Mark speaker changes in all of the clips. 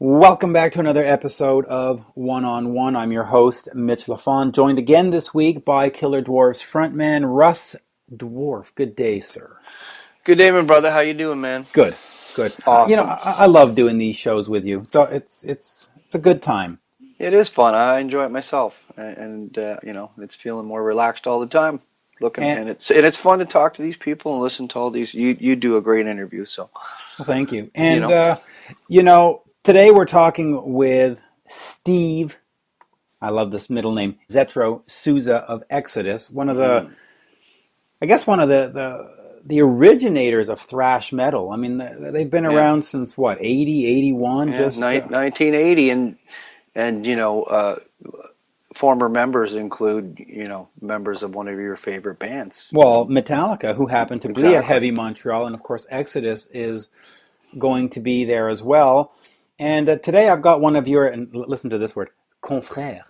Speaker 1: Welcome back to another episode of One on One. I'm your host, Mitch Lafon, joined again this week by Killer Dwarfs frontman Russ Dwarf. Good day, sir.
Speaker 2: Good day, my brother. How you doing, man?
Speaker 1: Good.
Speaker 2: Awesome.
Speaker 1: I love doing these shows with you. So it's a good time.
Speaker 2: It is fun. I enjoy it myself, and it's feeling more relaxed all the time. And it's fun to talk to these people and listen to all these. You do a great interview, so.
Speaker 1: Well, thank you. And today we're talking with Steve. I love this middle name, Zetro Souza of EXODUS. One of the originators of thrash metal. I mean, they've been around since what, 80, 81?
Speaker 2: Yeah, 1980, and former members include members of one of your favorite bands.
Speaker 1: Well, Metallica, who happened to be at Heavy Montreal, and of course EXODUS is going to be there as well. And today I've got one of your, and listen to this word, confrères.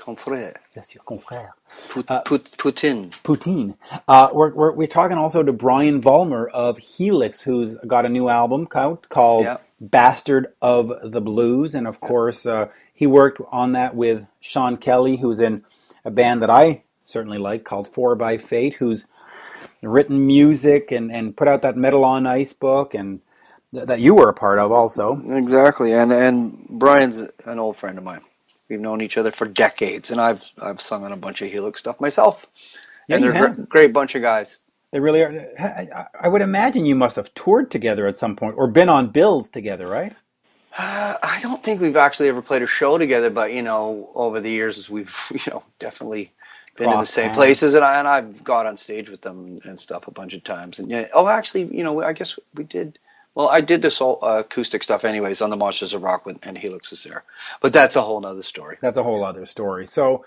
Speaker 2: Confrère.
Speaker 1: Yes, your confrère.
Speaker 2: Poutine.
Speaker 1: We're talking also to Brian Vollmer of Helix, who's got a new album out called Bastard of the Blues. And of course, he worked on that with Sean Kelly, who's in a band that I certainly like called 4 by Fate, who's written music and put out that Metal on Ice book, and that you were a part of also.
Speaker 2: Exactly. And Brian's an old friend of mine. We've known each other for decades, and I've sung on a bunch of Helix stuff myself.
Speaker 1: Yeah,
Speaker 2: and they're a great bunch of guys.
Speaker 1: They really are. I would imagine you must have toured together at some point, or been on bills together, right?
Speaker 2: I don't think we've actually ever played a show together, but over the years we've definitely been in the same places, and I've got on stage with them and stuff a bunch of times. And I guess we did. Well, I did this all acoustic stuff anyways on the Monsters of Rock and Helix was there. But that's a whole other story.
Speaker 1: That's a whole other story. So,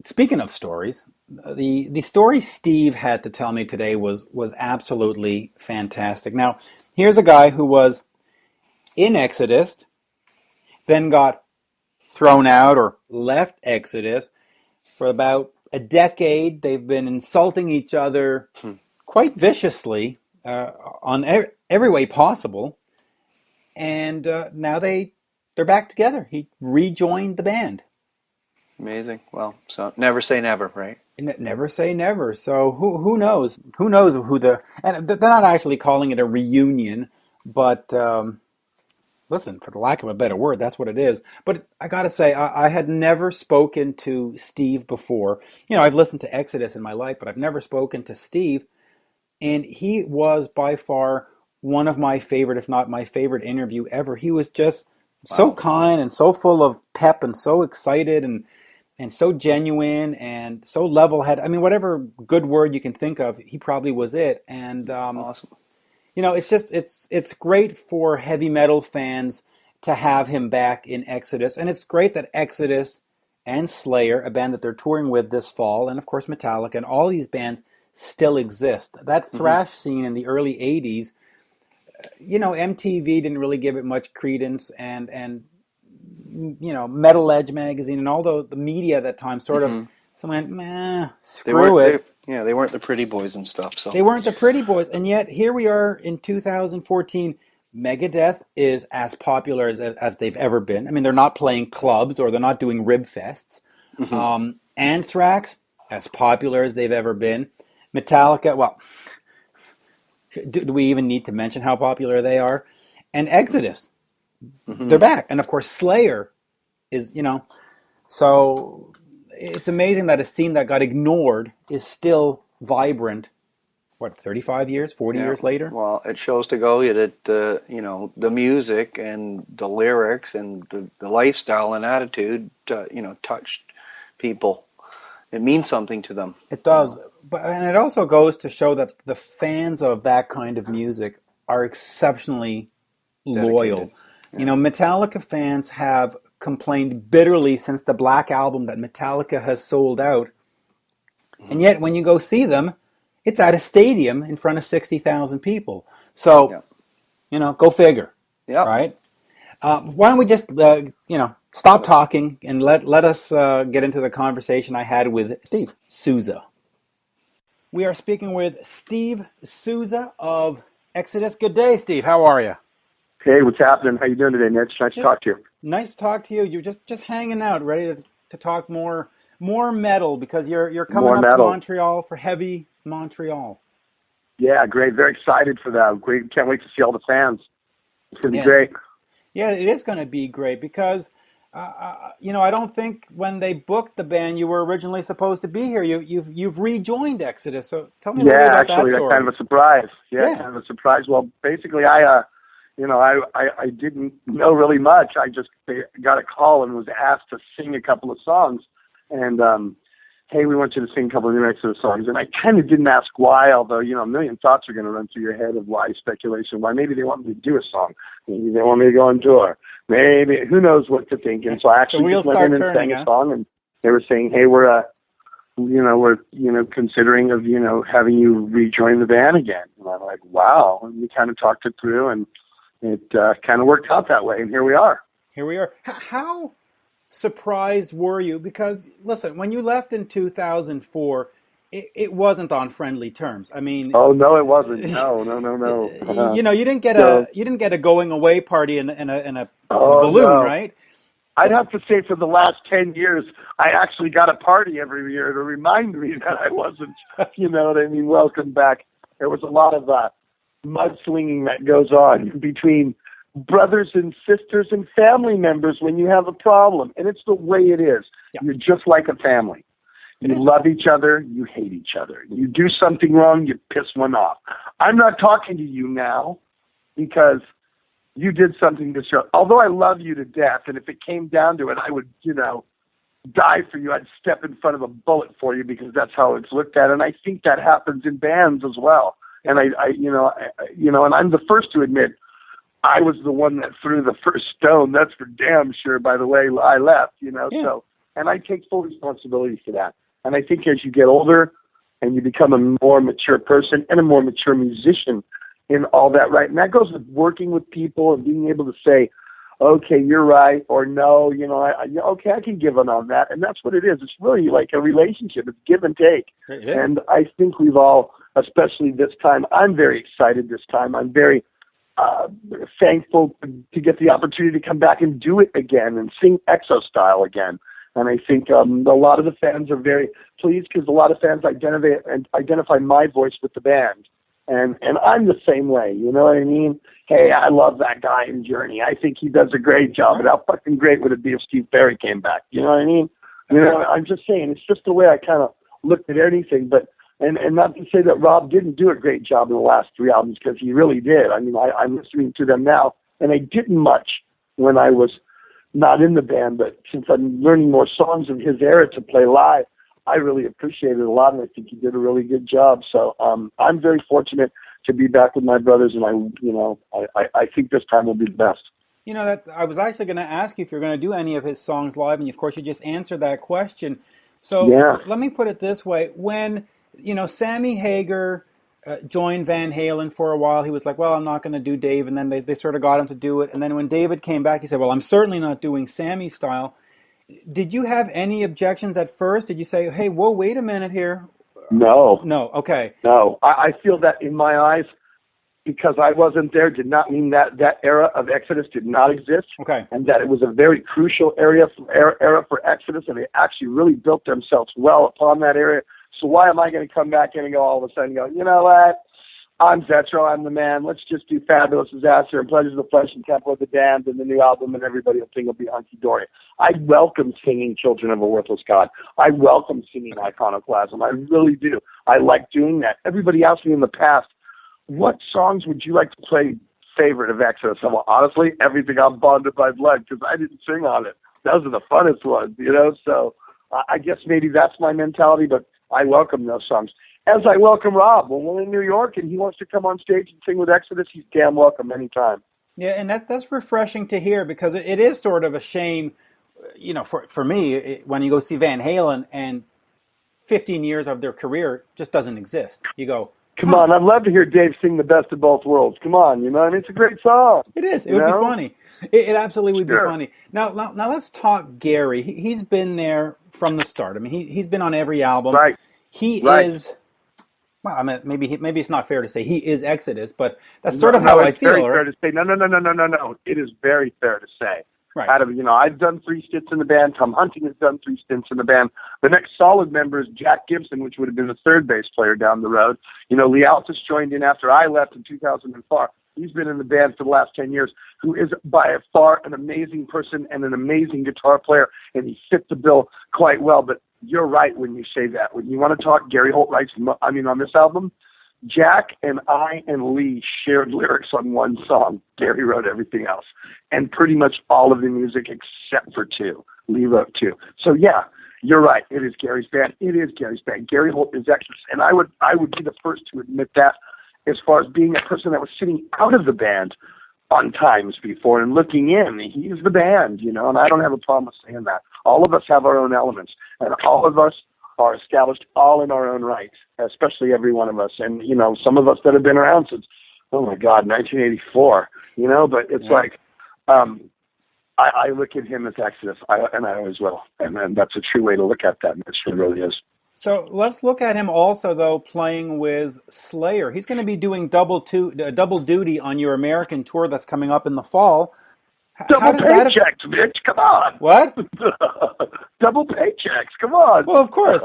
Speaker 1: speaking of stories, the story Steve had to tell me today was absolutely fantastic. Now, here's a guy who was in EXODUS, then got thrown out or left EXODUS. For about a decade, they've been insulting each other quite viciously. On every way possible, and now they're back together. He rejoined the band.
Speaker 2: Amazing. Well, so never say never, right?
Speaker 1: Never say never. So who knows? Who knows and they're not actually calling it a reunion, but listen, for the lack of a better word, that's what it is. But I gotta say, I had never spoken to Steve before. I've listened to EXODUS in my life, but I've never spoken to Steve. And he was by far one of my favorite, if not my favorite interview ever. He was just so kind and so full of pep and so excited and so genuine and so level-headed. I mean, whatever good word you can think of, he probably was it. And
Speaker 2: awesome.
Speaker 1: It's great for heavy metal fans to have him back in EXODUS, and it's great that EXODUS and Slayer, a band that they're touring with this fall, and of course Metallica and all these bands still exist. That thrash scene in the early 80s, MTV didn't really give it much credence, and Metal Edge magazine and all the media at that time sort of went, meh, screw it.
Speaker 2: They weren't the pretty boys and stuff. So
Speaker 1: they weren't the pretty boys, and yet here we are in 2014. Megadeth is as popular as they've ever been. I mean, they're not playing clubs or they're not doing rib fests. Anthrax, as popular as they've ever been. Metallica, well, do we even need to mention how popular they are? And EXODUS, they're back. And of course, Slayer is, so it's amazing that a scene that got ignored is still vibrant, 35 years, 40 years later?
Speaker 2: Well, it shows to go that, the music and the lyrics and the lifestyle and attitude, touched people. It means something to them.
Speaker 1: It does. And it also goes to show that the fans of that kind of music are exceptionally loyal. Yeah. Metallica fans have complained bitterly since the Black Album that Metallica has sold out. And yet when you go see them, it's at a stadium in front of 60,000 people. So, go figure.
Speaker 2: Yeah.
Speaker 1: Right? Why don't we just, stop talking and let us get into the conversation I had with Steve Souza. We are speaking with Steve Souza of EXODUS. Good day, Steve. How are you?
Speaker 3: Hey, what's happening? How you doing today, Mitch? Nice to talk to you.
Speaker 1: Nice to talk to you. You're just hanging out, ready to talk more metal because you're coming
Speaker 3: More
Speaker 1: up to
Speaker 3: metal.
Speaker 1: Montreal for Heavy Montreal.
Speaker 3: Yeah, great. Very excited for that. Great. Can't wait to see all the fans. It's going to be great.
Speaker 1: Yeah, it is going to be great because, I don't think when they booked the band you were originally supposed to be here. You've rejoined Exodus. So tell me a little bit about that story.
Speaker 3: That's kind of a surprise. Yeah, kind of a surprise. Well, basically, I didn't know really much. I just got a call and was asked to sing a couple of songs. And, hey, we want you to sing a couple of new Exodus songs. And I kind of didn't ask why, although, a million thoughts are going to run through your head of why, speculation, why maybe they want me to do a song. Maybe they want me to go on tour. Maybe, who knows what to think. And so I actually just went in and sang a song, and they were saying, hey, we're considering of, having you rejoin the band again. And I'm like, wow. And we kind of talked it through, and it kind of worked out that way. And here we are.
Speaker 1: How surprised were you? Because, listen, when you left in 2004, it wasn't on friendly terms. I mean,
Speaker 3: oh no, it wasn't. No.
Speaker 1: You didn't get a going away party in a balloon, right?
Speaker 3: I'd have to say for the last 10 years, I actually got a party every year to remind me that I wasn't, welcome back. There was a lot of mudslinging that goes on between brothers and sisters and family members when you have a problem. And it's the way it is. Yeah. You're just like a family. You love each other. You hate each other. You do something wrong, you piss one off. I'm not talking to you now because you did something this year. Although I love you to death, and if it came down to it, I would, die for you. I'd step in front of a bullet for you because that's how it's looked at. And I think that happens in bands as well. And and I'm the first to admit I was the one that threw the first stone. That's for damn sure. By the way, I left, So, and I take full responsibility for that. And I think as you get older and you become a more mature person and a more mature musician in all that, right? And that goes with working with people and being able to say, okay, you're right, or no, okay, I can give in on that. And that's what it is. It's really like a relationship. It's give and take. And I think we've all, especially this time, I'm very excited this time. I'm very thankful to get the opportunity to come back and do it again and sing Exo style again. And I think a lot of the fans are very pleased because a lot of fans identify my voice with the band. And I'm the same way, you know what I mean? Hey, I love that guy in Journey. I think he does a great job. But how fucking great would it be if Steve Perry came back? You know what I mean? I'm just saying, it's just the way I kind of looked at anything. But and not to say that Rob didn't do a great job in the last 3 albums, because he really did. I mean, I'm listening to them now, and I didn't much when I was not in the band, but since I'm learning more songs of his era to play live, I really appreciate it a lot, and I think he did a really good job. So I'm very fortunate to be back with my brothers, and I think this time will be the best.
Speaker 1: That I was actually going to ask you if you're going to do any of his songs live, and of course you just answered that question. So Let me put it this way: when Sammy Hagar joined Van Halen for a while, he was like, well, I'm not going to do Dave, and then they sort of got him to do it. And then when David came back, he said, well, I'm certainly not doing Sammy style. Did you have any objections at first? Did you say, hey, whoa, wait a minute here?
Speaker 3: No.
Speaker 1: Okay.
Speaker 3: No, I feel that in my eyes, because I wasn't there, did not mean that era of Exodus did not exist.
Speaker 1: Okay.
Speaker 3: And that it was a very crucial era for Exodus, and they actually really built themselves well upon that area. So why am I going to come back in and go all of a sudden go, you know what? I'm Zetro, I'm the man. Let's just do Fabulous Disaster and Pleasures of the Flesh and Temple of the Damned and the new album, and everybody will think it'll be hunky-dory. I welcome singing Children of a Worthless God. I welcome singing Iconoclasm. I really do. I like doing that. Everybody asked me in the past, what songs would you like to play favorite of Exodus? And well, honestly, everything I'm Bonded by Blood, because I didn't sing on it. Those are the funnest ones, So I guess maybe that's my mentality, but I welcome those songs. As I welcome Rob. When we're in New York and he wants to come on stage and sing with Exodus, he's damn welcome anytime.
Speaker 1: Yeah, and that's refreshing to hear, because it is sort of a shame, for me, when you go see Van Halen and 15 years of their career just doesn't exist. You go,
Speaker 3: come on, I'd love to hear Dave sing The Best of Both Worlds. Come on, it's a great song.
Speaker 1: It is. It would be funny. It absolutely would be funny. Now let's talk Gary. He's been there from the start. I mean, he's been on every album.
Speaker 3: Right.
Speaker 1: He is Well, I mean, maybe it's not fair to say he is Exodus, but that's sort of how I feel.
Speaker 3: Very fair to say. No. It is very fair to say.
Speaker 1: Right.
Speaker 3: I've done 3 stints in the band. Tom Hunting has done 3 stints in the band. The next solid member is Jack Gibson, which would have been the third bass player down the road. Lee Altus joined in after I left in 2004. He's been in the band for the last 10 years, who is by far an amazing person and an amazing guitar player, and he fit the bill quite well. But you're right when you say that. When you want to talk, Gary Holt writes, on this album, Jack and I and Lee shared lyrics on one song. Gary wrote everything else. And pretty much all of the music except for 2. Lee wrote 2. So, yeah, you're right. It is Gary's band. It is Gary's band. Gary Holt is Exodus. And I would be the first to admit that as far as being a person that was sitting out of the band on times before and looking in. He's the band, and I don't have a problem with saying that. All of us have our own elements, and all of us are established all in our own right, especially every one of us. And, some of us that have been around since, 1984, but it's like, I look at him as Exodus, and I always will. And that's a true way to look at that, Mitch. It really is.
Speaker 1: So let's look at him also, though, playing with Slayer. He's going to be doing double duty on your American tour that's coming up in the fall.
Speaker 3: Double paychecks, Mitch. Come on.
Speaker 1: What?
Speaker 3: Double paychecks. Come on.
Speaker 1: Well, of course,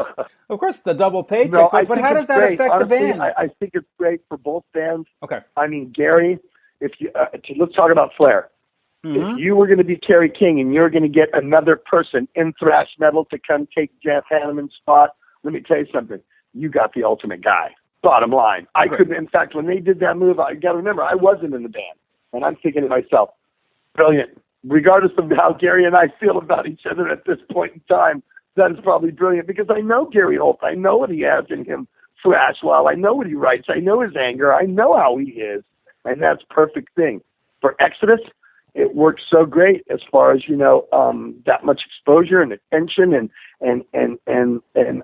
Speaker 1: the double paycheck.
Speaker 3: No,
Speaker 1: but how does that affect
Speaker 3: Honestly,
Speaker 1: the band?
Speaker 3: I think it's great for both bands.
Speaker 1: Okay.
Speaker 3: I mean, Gary, if you let's talk about Slayer.
Speaker 1: Mm-hmm.
Speaker 3: If you were going to be Kerry King and you're going to get another person in thrash metal to come take Jeff Hanneman's spot, let me tell you something. You got the ultimate guy. Bottom line. I couldn't. In fact, when they did that move, I got to remember, I wasn't in the band, and I'm thinking to myself, brilliant. Regardless of how Gary and I feel about each other at this point in time, that is probably brilliant because I know Gary Holt. I know what he has in him thrash-well. I know what he writes. I know his anger. I know how he is, and that's a perfect thing. For Exodus, it works so great as far as, that much exposure and attention, and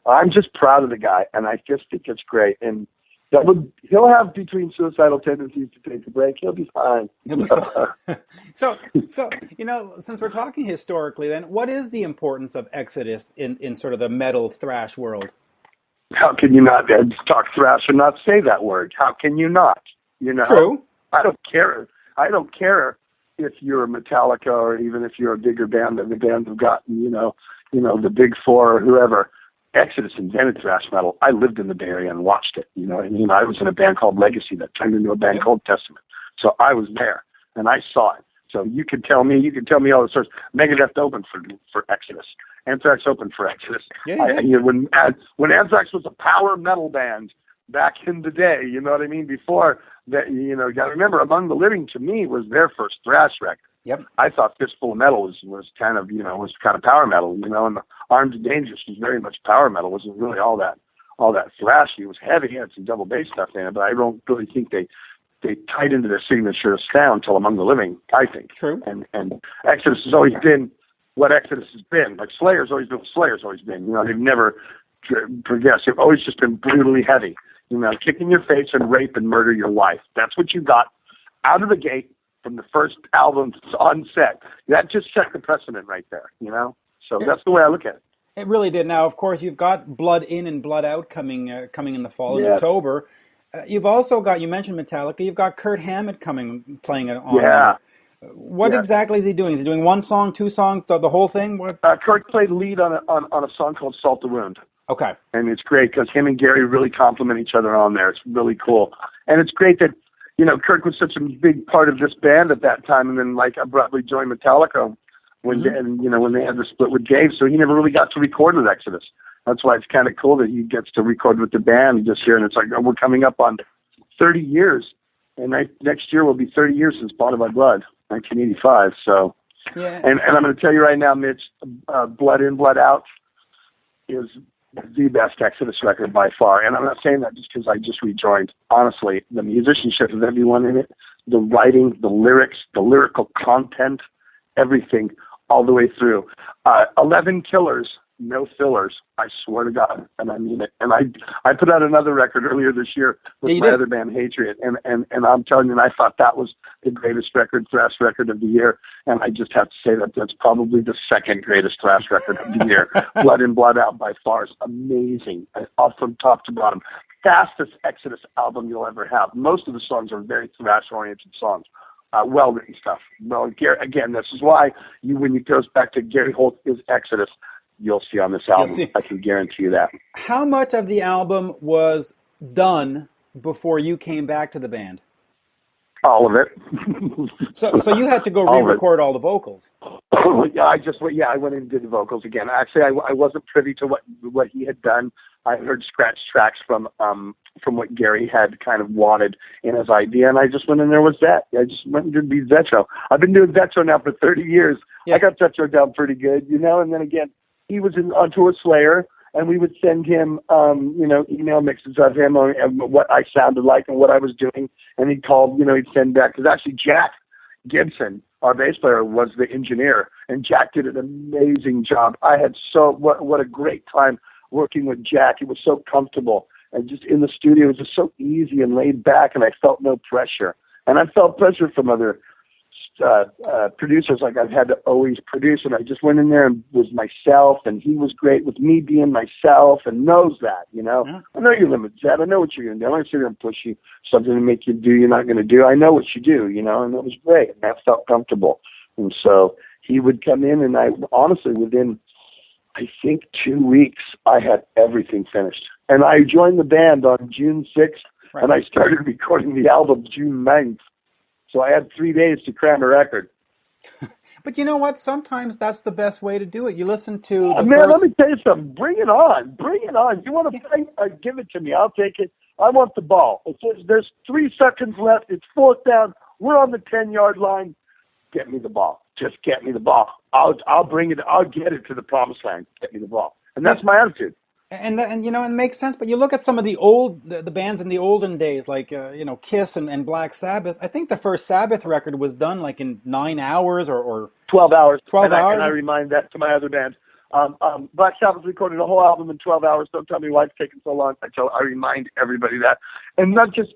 Speaker 3: I'm just proud of the guy, and I just think it's great. And he'll have between suicidal tendencies to take a break. He'll be fine.
Speaker 1: He'll be fine. So since we're talking historically, then what is the importance of Exodus in sort of the metal thrash world?
Speaker 3: How can you not talk thrash and not say that word? How can you not?
Speaker 1: True.
Speaker 3: I don't care. I don't care if you're a Metallica or even if you're a bigger band than the bands have gotten, the Big Four or whoever. Exodus invented thrash metal. I lived in the Bay Area and watched it. I was in a band called Legacy that turned into a band called Testament. So I was there and I saw it. So you can tell me all the sorts. Megadeth opened for Exodus. Anthrax opened for Exodus. When Anthrax was a power metal band back in the day, you know what I mean? Before that, you got to remember, Among the Living to me was their first thrash record.
Speaker 1: Yep.
Speaker 3: I thought Fistful of Metal was kind of power metal, and the Armed and Dangerous was very much power metal. It wasn't really all that thrashy. It was heavy, it had some double bass stuff in it, but I don't really think they tied into their signature sound till Among the Living, I think.
Speaker 1: True.
Speaker 3: And Exodus has always been what Exodus has been. Like Slayer's always been what Slayer's always been. They've never progressed. They've always just been brutally heavy. Kick in your face and rape and murder your wife. That's what you got out of the gate from the first album on set. That just set the precedent right there, So that's the way I look at it.
Speaker 1: It really did. Now, of course, you've got Blood In and Blood Out coming in the fall in October. You've also got, you mentioned Metallica, you've got Kirk Hammett playing it on.
Speaker 3: Yeah.
Speaker 1: What exactly is he doing? Is he doing one song, 2 songs, the whole thing? What?
Speaker 3: Kirk played lead on a song called Salt the Wound.
Speaker 1: Okay.
Speaker 3: And it's great because him and Gary really complement each other on there. It's really cool. And it's great that, Kirk was such a big part of this band at that time and then abruptly joined Metallica when they had the split with Dave. So he never really got to record with Exodus. That's why it's kind of cool that he gets to record with the band this year. And it's we're coming up on 30 years. And next year will be 30 years since Bottom by Blood, 1985. So,
Speaker 1: yeah.
Speaker 3: And I'm going to tell you right now, Mitch, Blood In, Blood Out is the best Exodus record by far. And I'm not saying that just because I just rejoined. Honestly, the musicianship of everyone in it, the writing, the lyrics, the lyrical content, everything all the way through. 11 Killers no fillers. I swear to God, and I mean it. And I put out another record earlier this year with my other band, Hatriot, and I'm telling you, and I thought that was the greatest record, thrash record of the year. And I just have to say that that's probably the second greatest thrash record of the year. Blood In, Blood Out by far is amazing, off from top to bottom. Fastest Exodus album you'll ever have. Most of the songs are very thrash-oriented songs. Well-written stuff. Well, again, this is why when it goes back to Gary Holt is Exodus, you'll see on this album. I can guarantee you that.
Speaker 1: How much of the album was done before you came back to the band?
Speaker 3: All of it.
Speaker 1: So you had to go re-record all the vocals.
Speaker 3: I went and did the vocals again. Actually, I wasn't privy to what he had done. I heard scratch tracks from what Gary had kind of wanted in his idea, and I just went in there with that. I just went and did the Zetro. I've been doing Zetro now for 30 years. Yeah. I got Zetro down pretty good, and then again, he was on tour with Slayer, and we would send him, email mixes of him and what I sounded like and what I was doing, and he'd call, he'd send back, because actually Jack Gibson, our bass player, was the engineer, and Jack did an amazing job. I had what a great time working with Jack. It was so comfortable, and just in the studio, it was just so easy and laid back, and I felt no pressure. And I felt pressure from other producers, like I've had to always produce, and I just went in there and was myself, and he was great with me being myself, and knows that, Yeah. I know your limits, Zed. I know what you're going to do. I'm not going to sit here and push you something to make you do you're not going to do. I know what you do, and it was great, and that felt comfortable. And so he would come in, and I honestly, within, I think, 2 weeks, I had everything finished. And I joined the band on June 6th, right. And I started recording the album June 9th. So I had 3 days to cram a record.
Speaker 1: But you know what? Sometimes that's the best way to do it. You listen to
Speaker 3: let me tell you something. Bring it on. Bring it on. You want to play? Give it to me. I'll take it. I want the ball. It says there's 3 seconds left. It's 4th down. We're on the 10-yard line. Get me the ball. Just get me the ball. I'll bring it. I'll get it to the promised land. Get me the ball. And that's my attitude.
Speaker 1: And it makes sense. But you look at some of the bands in the olden days, like Kiss and Black Sabbath. I think the first Sabbath record was done like in 9 hours or
Speaker 3: 12 hours.
Speaker 1: 12 hours.
Speaker 3: And I remind that to my other band. Black Sabbath recorded a whole album in 12 hours. Don't tell me why it's taken so long. I remind everybody that. And not just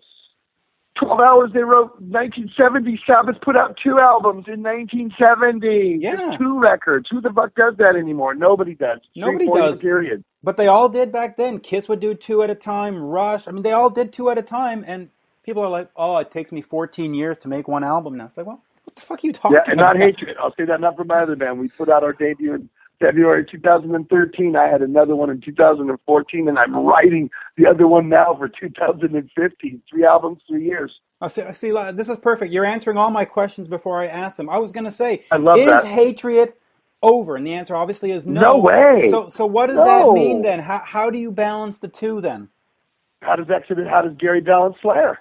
Speaker 3: 12 hours. They wrote 1970. Sabbath put out 2 albums in 1970.
Speaker 1: Yeah.
Speaker 3: 2 records. Who the fuck does that anymore? Nobody does.
Speaker 1: Nobody does.
Speaker 3: Period.
Speaker 1: But they all did back then. Kiss would do 2 at a time. Rush. I mean, they all did 2 at a time. And people are like, oh, it takes me 14 years to make one album now. It's like, well, what the fuck are you talking about?
Speaker 3: Yeah, and not Hatriot. I'll say that not for my other band. We put out our debut in February 2013. I had another one in 2014, and I'm writing the other one now for 2015. 3 albums, 3 years.
Speaker 1: See, this is perfect. You're answering all my questions before I ask them. I was going to say,
Speaker 3: is
Speaker 1: Hatriot over? And the answer obviously is no.
Speaker 3: No way.
Speaker 1: So what does that mean then? How do you balance the 2 then?
Speaker 3: How does Gary balance Slayer?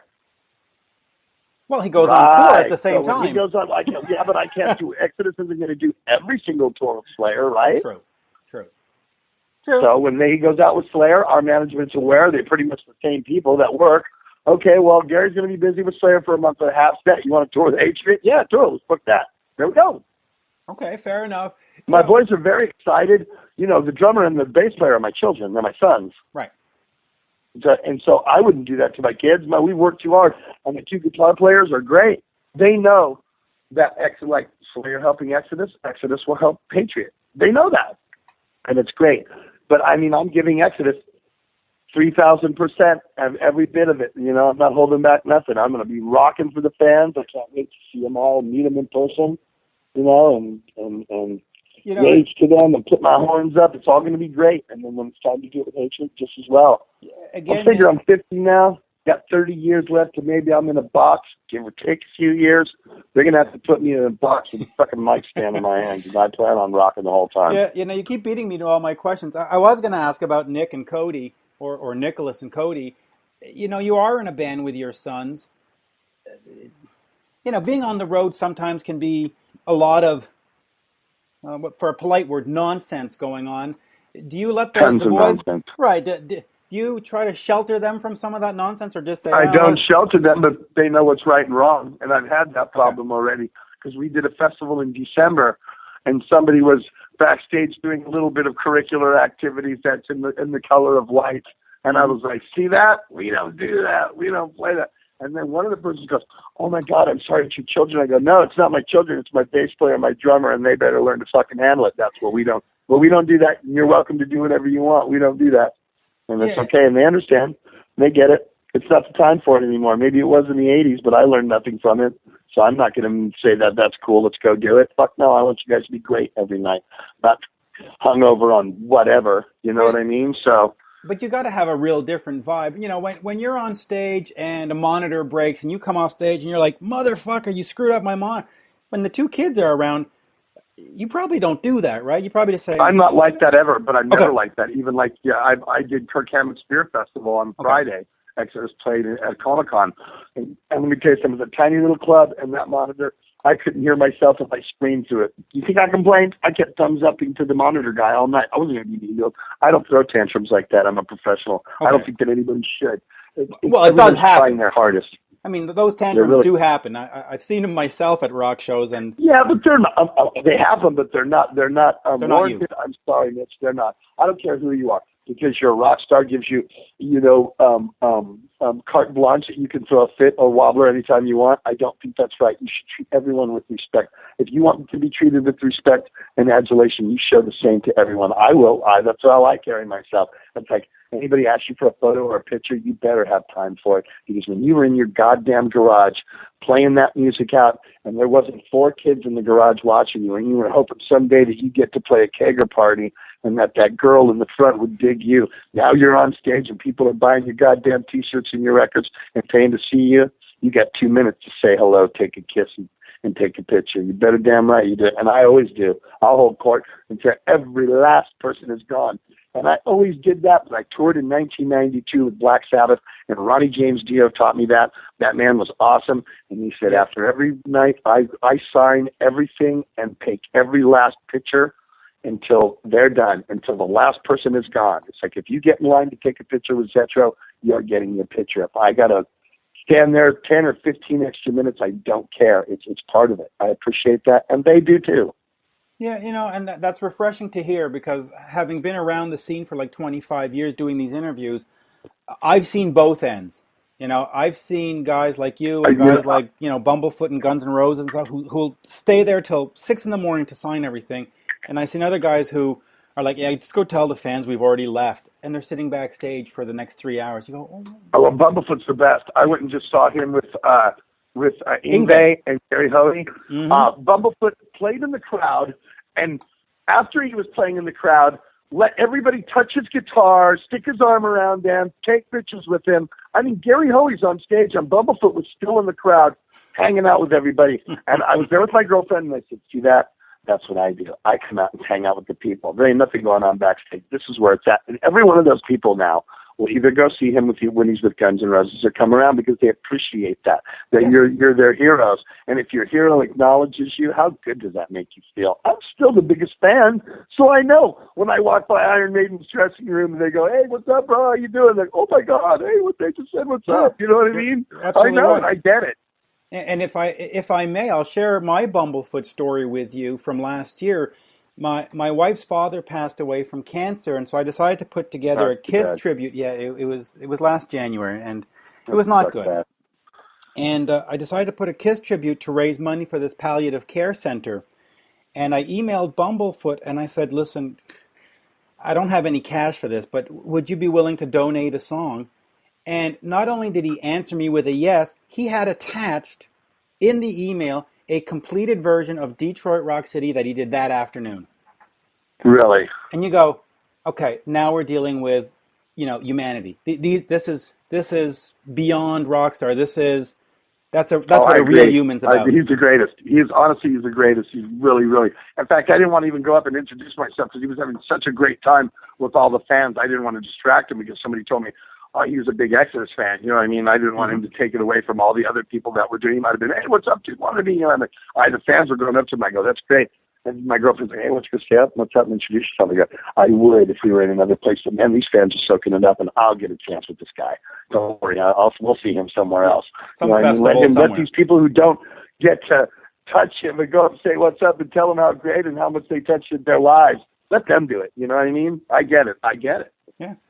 Speaker 1: Well, he goes on tour at the same time.
Speaker 3: He goes on, but I can't do. Exodus isn't going to do every single tour of Slayer, right?
Speaker 1: True.
Speaker 3: So when he goes out with Slayer, our management's aware. They're pretty much the same people that work. Okay, well, Gary's going to be busy with Slayer for a month and a half. You want to tour with Hatriot? Yeah, tour. Let's book that. There we go.
Speaker 1: Okay, fair enough.
Speaker 3: My boys are very excited. The drummer and the bass player are my children. They're my sons.
Speaker 1: Right.
Speaker 3: And so I wouldn't do that to my kids. We work too hard. And the 2 guitar players are great. They know that, like Slayer helping Exodus will help Hatriot. They know that. And it's great. But, I'm giving Exodus 3,000% of every bit of it. I'm not holding back nothing. I'm going to be rocking for the fans. I can't wait to see them all, meet them in person, and rage to them and put my horns up. It's all going to be great. And then when it's time to do it with Hatriot, just as well.
Speaker 1: Again,
Speaker 3: I figure I'm 50 now. Got 30 years left, and maybe I'm in a box, give or take a few years. They're going to have to put me in a box with a fucking mic stand in my hand, because I plan on rocking the whole time.
Speaker 1: Yeah, you keep beating me to all my questions. I was going to ask about Nick and Cody, or Nicholas and Cody. You are in a band with your sons. Being on the road sometimes can be a lot of, for a polite word, nonsense going on. Do you let the boys...
Speaker 3: Nonsense.
Speaker 1: Right. Do you try to shelter them from some of that nonsense, or just say...
Speaker 3: I don't shelter them, but they know what's right and wrong. And I've had that problem already, because we did a festival in December, and somebody was backstage doing a little bit of curricular activities that's in the color of white. And I was like, see that? We don't do that. We don't play that. And then one of the persons goes, oh, my God, I'm sorry, it's your children. I go, no, it's not my children. It's my bass player, my drummer, and they better learn to fucking handle it. That's what we don't. Well, we don't do that. You're welcome to do whatever you want. We don't do that. And it's okay. And they understand. They get it. It's not the time for it anymore. Maybe it was in the 80s, but I learned nothing from it. So I'm not going to say that that's cool. Let's go do it. Fuck no. I want you guys to be great every night, not hungover on whatever. You know what I mean? So.
Speaker 1: But you got to have a real different vibe. You know, when you're on stage and a monitor breaks and you come off stage and you're like, motherfucker, you screwed up my monitor. When the two kids are around, you probably don't do that, right? You probably just say...
Speaker 3: I'm not like that ever, but I'm never like that. Even like, I did KIRK Hammett's Beer Festival on Friday. Exodus played at Comic-Con. And let me tell you something, it was a tiny little club, and that monitor, I couldn't hear myself if I screamed through it. You think I complained? I kept thumbs upping to the monitor guy all night. I wasn't going to be emailed. I don't throw tantrums like that. I'm a professional. I don't think that anybody should.
Speaker 1: It does happen.
Speaker 3: Trying their hardest.
Speaker 1: I mean, those tantrums do happen. I've seen them myself at rock shows, and
Speaker 3: yeah, but they're not. They have them, but they're not. They're not
Speaker 1: warranted.
Speaker 3: Not you. I'm sorry, Mitch. They're not. I don't care who you are, because you're a rock star. Gives you, carte blanche that you can throw a fit or wobbler anytime you want. I don't think that's right. You should treat everyone with respect. If you want to be treated with respect and adulation, you show the same to everyone. I will. That's how I carry myself. It's like, anybody asks you for a photo or a picture, you better have time for it. Because when you were in your goddamn garage playing that music out, and there wasn't 4 kids in the garage watching you, and you were hoping someday that you get to play a kegger party and that girl in the front would dig you. Now you're on stage and people are buying your goddamn T-shirts and your records and paying to see you. You got 2 minutes to say hello, take a kiss, and take a picture. You better damn right you do. And I always do. I'll hold court until every last person is gone. And I always did that, but I toured in 1992 with Black Sabbath, and Ronnie James Dio taught me that. That man was awesome. And he said, after every night, I sign everything and take every last picture until they're done, until the last person is gone. It's like, if you get in line to take a picture with Zetro, you're getting your picture. If I got to stand there 10 or 15 extra minutes, I don't care. It's part of it. I appreciate that, and they do too.
Speaker 1: Yeah, and that's refreshing to hear, because having been around the scene for like 25 years doing these interviews, I've seen both ends. I've seen guys like you and guys like, Bumblefoot and Guns N' Roses and stuff who'll stay there till 6 a.m. to sign everything. And I've seen other guys who are like, yeah, just go tell the fans we've already left. And they're sitting backstage for the next 3 hours. You go,
Speaker 3: oh, well, Bumblefoot's the best. I went and just saw him with Yngwie and Gary Hoey. Mm-hmm. Bumblefoot played in the crowd, and after he was playing in the crowd, let everybody touch his guitar, stick his arm around them, take pictures with him. I mean, Gary Hoey's on stage, and Bumblefoot was still in the crowd, hanging out with everybody. And I was there with my girlfriend, and I said, see that? That's what I do. I come out and hang out with the people. There ain't nothing going on backstage. This is where it's at. And every one of those people now will either go see him when he's with Guns N' Roses, or come around because they appreciate that you're their heroes. And if your hero acknowledges you, how good does that make you feel? I'm still the biggest fan, so I know when I walk by Iron Maiden's dressing room and they go, hey, what's up, bro? How you doing? Like, oh my God, hey, what they just said, what's up? You know what I mean?
Speaker 1: Absolutely
Speaker 3: I know,
Speaker 1: right.
Speaker 3: and I get it.
Speaker 1: And if I may, I'll share my Bumblefoot story with you from last year. My wife's father passed away from cancer, and so I decided to put together a KISS tribute. Yeah, it was last January, and it was not good. Bad. And I decided to put a KISS tribute to raise money for this palliative care center. And I emailed Bumblefoot, and I said, listen, I don't have any cash for this, but would you be willing to donate a song? And not only did he answer me with a yes, he had attached in the email a completed version of Detroit Rock City that he did that afternoon.
Speaker 3: Really?
Speaker 1: And you go, okay, now we're dealing with, humanity. This is beyond Rockstar. That's what a real human's about.
Speaker 3: He's the greatest. He's the greatest. He's really, really. In fact, I didn't want to even go up and introduce myself because he was having such a great time with all the fans. I didn't want to distract him because somebody told me, he was a big Exodus fan. You know what I mean? I didn't want him to take it away from all the other people that were doing. He might have been, hey, what's up, dude? Want to be? I'm like, the fans were going up to him. I go, that's great. And my girlfriend's like, hey, what's your step? What's up? And introduce yourself. I go, I would if we were in another place. But man, these fans are soaking it up, and I'll get a chance with this guy. Don't worry, we'll see him somewhere else.
Speaker 1: Some festival somewhere.
Speaker 3: Let these people who don't get to touch him and go up and say what's up and tell them how great and how much they touched their lives. Let them do it. You know what I mean? I get it.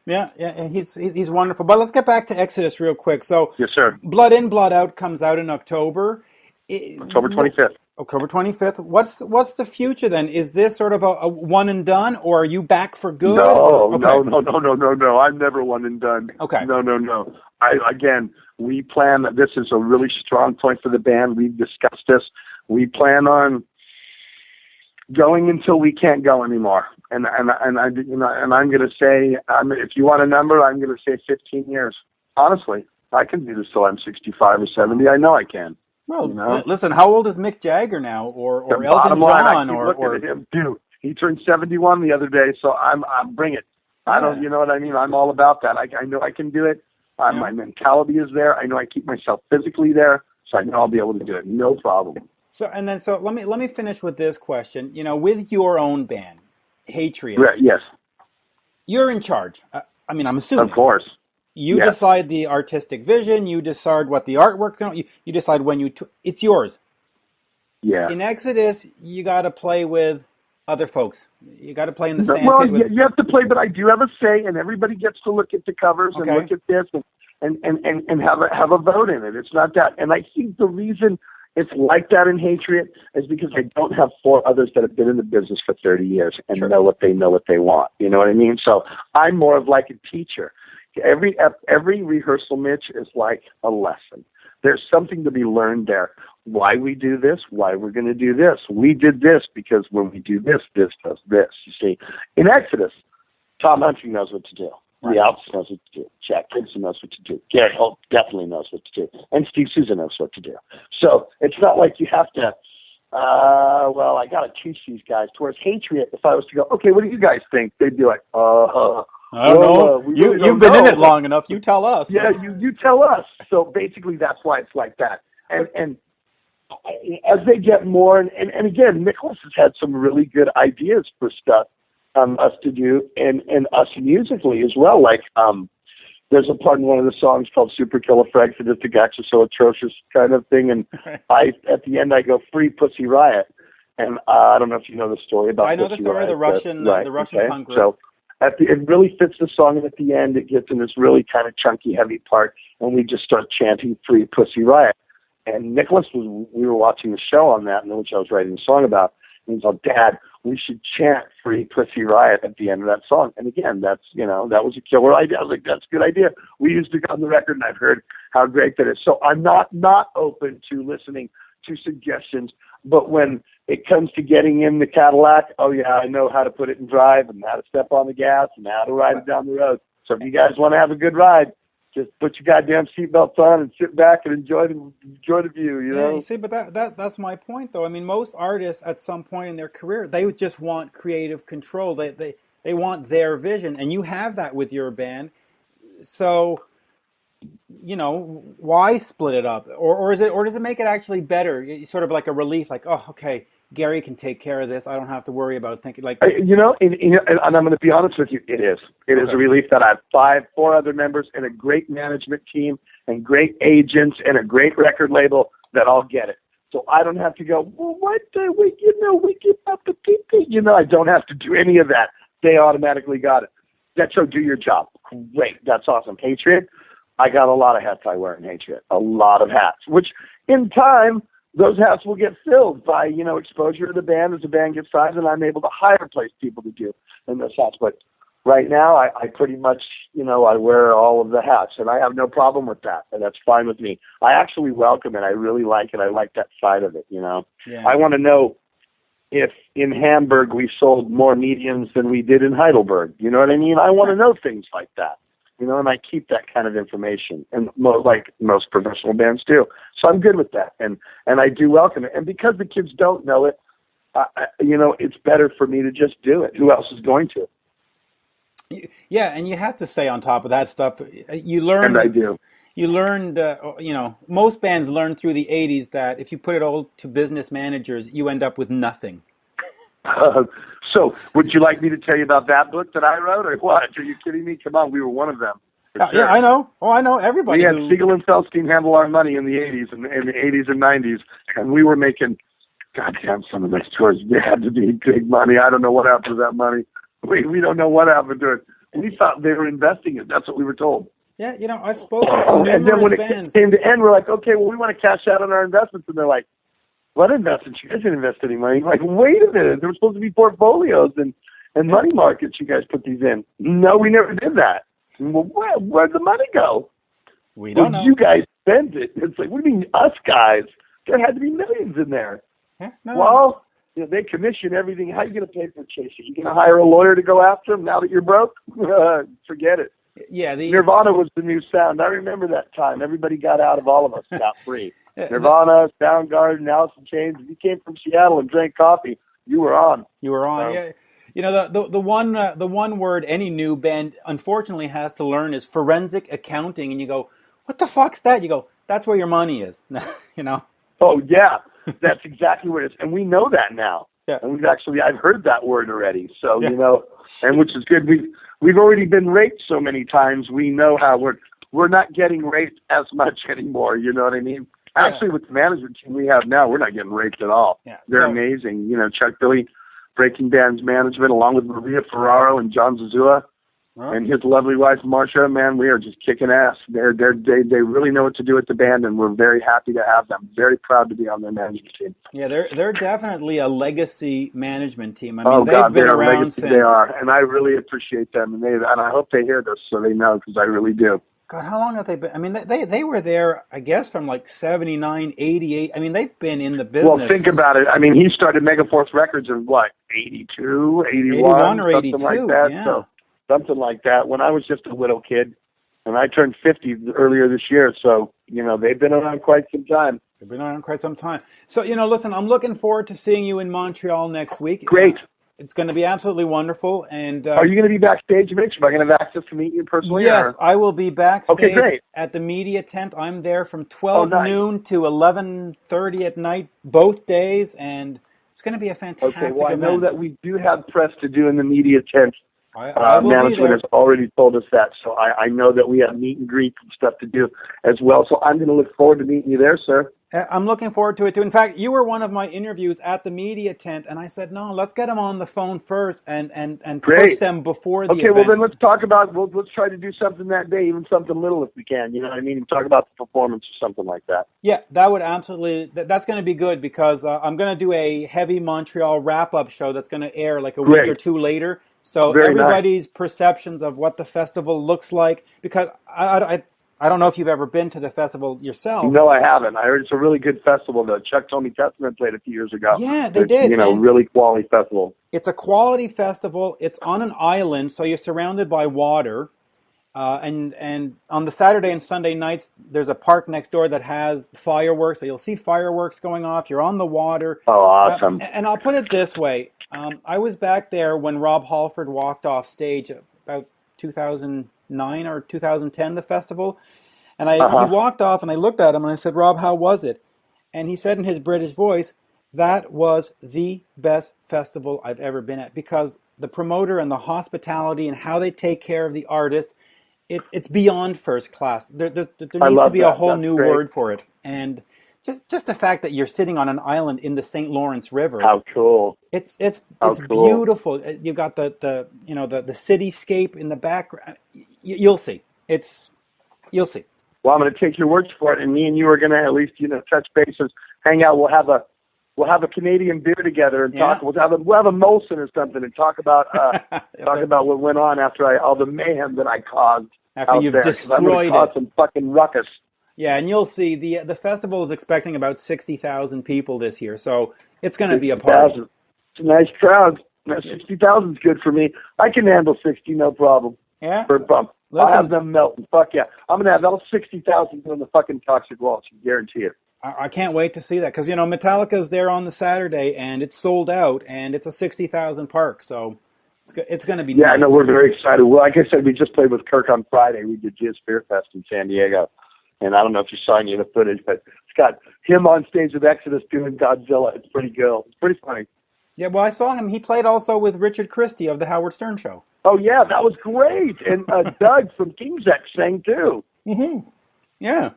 Speaker 1: Yeah. He's wonderful. But let's get back to Exodus real quick. So,
Speaker 3: yes, sir.
Speaker 1: Blood In, Blood Out comes out in October.
Speaker 3: October 25th.
Speaker 1: October 25th. What's the future then? Is this sort of a one and done, or are you back for good?
Speaker 3: No. I'm never one and done.
Speaker 1: Okay.
Speaker 3: No. We plan that this is a really strong point for the band. We've discussed this. We plan on going until we can't go anymore. And I'm going to say, if you want a number, I'm going to say 15 years. Honestly, I can do this till I'm 65 or 70. I know I can.
Speaker 1: Well, listen, how old is Mick Jagger now, or Elton John,
Speaker 3: or at him, dude? He turned 71 the other day, so I'm bring it. I don't, you know what I mean? I'm all about that. I know I can do it. My mentality is there. I know I keep myself physically there, so I know I'll be able to do it. No problem.
Speaker 1: So let me finish with this question. You know, with your own band, Hatriot.
Speaker 3: Right, yes.
Speaker 1: You're in charge. I'm assuming.
Speaker 3: Of course.
Speaker 1: You decide the artistic vision. You decide what the artwork. You decide when it's yours.
Speaker 3: Yeah.
Speaker 1: In Exodus, you got to play with other folks. You got to play in the same.
Speaker 3: Well, you have to play, but I do have a say, and everybody gets to look at the covers and look at this and have a vote in it. It's not that, and I think the reason it's like that in Hatriot is because I don't have four others that have been in the business for 30 years and know what they want. You know what I mean? So I'm more of like a teacher. Every rehearsal, Mitch, is like a lesson. There's something to be learned there. Why we do this, why we're going to do this. We did this because when we do this, this does this. You see, in Exodus, Tom Hunting knows what to do. The Alps knows what to do. Jack Gibson knows what to do. Gary Holt definitely knows what to do. And Steve Souza knows what to do. So it's not like you have to, I got to teach these guys. Towards Hatriot, if I was to go, okay, what do you guys think? They'd be like,
Speaker 1: I don't know. You've been in it long enough. You tell us.
Speaker 3: Yeah, you tell us. So basically, that's why it's like that. And as they get more, and again, Nicholas has had some really good ideas for stuff us to do, and us musically as well. Like, there's a part in one of the songs called Supercalifragilisticexpialidocious, actually so atrocious kind of thing, and at the end I go, Free Pussy Riot. And I don't know if you know the story about
Speaker 1: I know
Speaker 3: Pussy
Speaker 1: the story
Speaker 3: Riot,
Speaker 1: the Russian punk group.
Speaker 3: So it really fits the song, and at the end it gets in this really kind of chunky, heavy part, and we just start chanting Free Pussy Riot. And Nicholas we were watching the show on that, which I was writing a song about, and he's like, Dad, we should chant Free Pussy Riot at the end of that song. And again, that was a killer idea. I was like, that's a good idea. We used it on the record, and I've heard how great that is. So I'm not open to listening to suggestions, but when it comes to getting in the Cadillac, I know how to put it in drive and how to step on the gas and how to ride it down the road. So if you guys want to have a good ride, just put your goddamn seatbelts on and sit back and enjoy the view, you know?
Speaker 1: Yeah, you see, but that's my point, though. I mean, most artists at some point in their career, they just want creative control. They want their vision, and you have that with your band. So, why split it up? Or does it make it actually better? It's sort of like a relief, like, oh, okay, Gary can take care of this. I don't have to worry about thinking like.
Speaker 3: And I'm going to be honest with you. It is. It is a relief that I have four other members and a great management team and great agents and a great record label that all get it. So I don't have to go, well, what we give up the people. I don't have to do any of that. They automatically got it. Zetro, do your job. Great. That's awesome. Hatriot, I got a lot of hats I wear in Hatriot. A lot of hats, which in time, those hats will get filled by, exposure to the band as the band gets signed, and I'm able to hire place people to do in those hats. But right now, I pretty much, I wear all of the hats, and I have no problem with that, and that's fine with me. I actually welcome it. I really like it. I like that side of it,
Speaker 1: Yeah.
Speaker 3: I want to know if in Hamburg we sold more mediums than we did in Heidelberg. You know what I mean? I want to know things like that. And I keep that kind of information, and like most professional bands do. So I'm good with that, and I do welcome it. And because the kids don't know it, it's better for me to just do it. Who else is going to?
Speaker 1: Yeah, and you have to stay on top of that stuff. You learn.
Speaker 3: And I do.
Speaker 1: You learned, most bands learned through the 80s that if you put it all to business managers, you end up with nothing.
Speaker 3: So, would you like me to tell you about that book that I wrote, or what? Are you kidding me? Come on, we were one of them.
Speaker 1: Sure. Yeah, I know. Oh, I know. Everybody.
Speaker 3: We had Siegel and Felstein handle our money in the 80s and in the 80s and 90s, and we were making goddamn, some of those tours had to be big money. I don't know what happened to that money. We don't know what happened to it. We thought they were investing it. That's what we were told.
Speaker 1: Yeah, I've spoken to numerous
Speaker 3: and then when
Speaker 1: bands.
Speaker 3: it came to end, we're like, okay, well, we want to cash out on our investments. And they're like, what investments? You guys didn't invest any money. Like, wait a minute. There were supposed to be portfolios and money markets. You guys put these in. No, we never did that. Well, where'd the money go?
Speaker 1: We don't know.
Speaker 3: You guys spent it. It's like, what do you mean, us guys? There had to be millions in there.
Speaker 1: Yeah,
Speaker 3: Well, they commission everything. How are you going to pay for Chase? Are you going to hire a lawyer to go after him now that you're broke? Forget it.
Speaker 1: Yeah,
Speaker 3: Nirvana was the new sound. I remember that time. Everybody got out of all of us scot-free. Nirvana, Soundgarden, Alice in Chains. If you came from Seattle and drank coffee, you were on.
Speaker 1: You were on, yeah. The one word any new band unfortunately has to learn is forensic accounting, and you go, what the fuck's that? You go, that's where your money is.
Speaker 3: Oh yeah, that's exactly what it is, and we know that now.
Speaker 1: Yeah.
Speaker 3: And I've heard that word already. So and which is good. We've already been raped so many times. We know how we're not getting raped as much anymore. You know what I mean?
Speaker 1: Yeah.
Speaker 3: Actually, with the management team we have now, we're not getting raped at all.
Speaker 1: Yeah.
Speaker 3: They're amazing. Chuck Billy, Breaking Band's management, along with Maria Ferraro and John Zazua, and his lovely wife Marcia. Man, we are just kicking ass. They really know what to do with the band, and we're very happy to have them. Very proud to be on their management team.
Speaker 1: Yeah, they're definitely a legacy management team. I mean,
Speaker 3: they've been around
Speaker 1: legacy,
Speaker 3: since. They are, and I really appreciate them, and I hope they hear this so they know, because I really do.
Speaker 1: God, how long have they been? I mean, they were there, I guess, from like 79, 88. I mean, they've been in the business.
Speaker 3: Well, think about it. I mean, he started Megaforce Records in what, 82,
Speaker 1: 81 or 82,
Speaker 3: something like that.
Speaker 1: Yeah.
Speaker 3: So, something like that. When I was just a little kid, and I turned 50 earlier this year. So, they've been around quite some time.
Speaker 1: They've been around quite some time. So, listen, I'm looking forward to seeing you in Montreal next week.
Speaker 3: Great.
Speaker 1: It's going to be absolutely wonderful. And
Speaker 3: are you going to be backstage, Mitch? Am I going to have access to meet you personally?
Speaker 1: Yes, I will be backstage
Speaker 3: at
Speaker 1: the media tent. I'm there from 12 noon to 11:30 at night, both days, and it's going to be a fantastic event.
Speaker 3: I know that we do have press to do in the media tent.
Speaker 1: I will
Speaker 3: management has already told us that, so I know that we have meet and greet and stuff to do as well. So I'm going to look forward to meeting you there, sir.
Speaker 1: I'm looking forward to it too. In fact, you were one of my interviews at the media tent, and I said, no, let's get them on the phone first and push them before the event.
Speaker 3: Okay, well then let's talk about, let's try to do something that day, even something little if we can, you know what I mean? Talk about the performance or something like that.
Speaker 1: Yeah, that would absolutely, that's going to be good, because I'm going to do a heavy Montreal wrap-up show that's going to air like a week or two later. So everybody's perceptions of what the festival looks like, because I don't know if you've ever been to the festival yourself.
Speaker 3: No, I haven't. I heard it's a really good festival. The Chuck Tommy Testament played a few years ago.
Speaker 1: Yeah, they did.
Speaker 3: Really quality festival.
Speaker 1: It's a quality festival. It's on an island, so you're surrounded by water. And on the Saturday and Sunday nights, there's a park next door that has fireworks. So you'll see fireworks going off. You're on the water.
Speaker 3: Oh, awesome.
Speaker 1: And I'll put it this way. I was back there when Rob Halford walked off stage about 2009 or 2010, the festival. And he walked off, and I looked at him, and I said, Rob, how was it? And he said in his British voice, that was the best festival I've ever been at, because the promoter and the hospitality and how they take care of the artist, it's beyond first class. There needs to be a whole new word for it. And just the fact that you're sitting on an island in the St. Lawrence River.
Speaker 3: How cool.
Speaker 1: It's beautiful. You've got the cityscape in the background. You'll see. You'll see.
Speaker 3: Well, I'm going to take your words for it, and me and you are going to at least, touch bases, hang out. We'll have a Canadian beer together and talk. We'll have a Molson or something and talk about about what went on after all the mayhem that I caused.
Speaker 1: After you've destroyed
Speaker 3: I'm going to cause some fucking ruckus.
Speaker 1: Yeah, and you'll see the festival is expecting about 60,000 people this year, so it's going to be a party.
Speaker 3: It's a nice crowd. 60,000 is good for me. I can handle 60, no problem.
Speaker 1: Yeah.
Speaker 3: For a bump. I'll have them melting. Fuck yeah. I'm going to have all 60,000 doing the fucking Toxic Waltz. I guarantee it.
Speaker 1: I can't wait to see that, because, Metallica's there on the Saturday, and it's sold out, and it's a 60,000 park, so it's going to be nice.
Speaker 3: Yeah, no, we're very excited. Well, like I said, we just played with KIRK on Friday. We did Jizz Beer Fest in San Diego. And I don't know if you saw any of the footage, but it's got him on stage with Exodus doing Godzilla. It's pretty good. It's pretty funny.
Speaker 1: Yeah, well, I saw him. He played also with Richard Christie of the Howard Stern Show.
Speaker 3: Oh, yeah, that was great. And Doug from King's X sang, too.
Speaker 1: Mm-hmm. Yeah.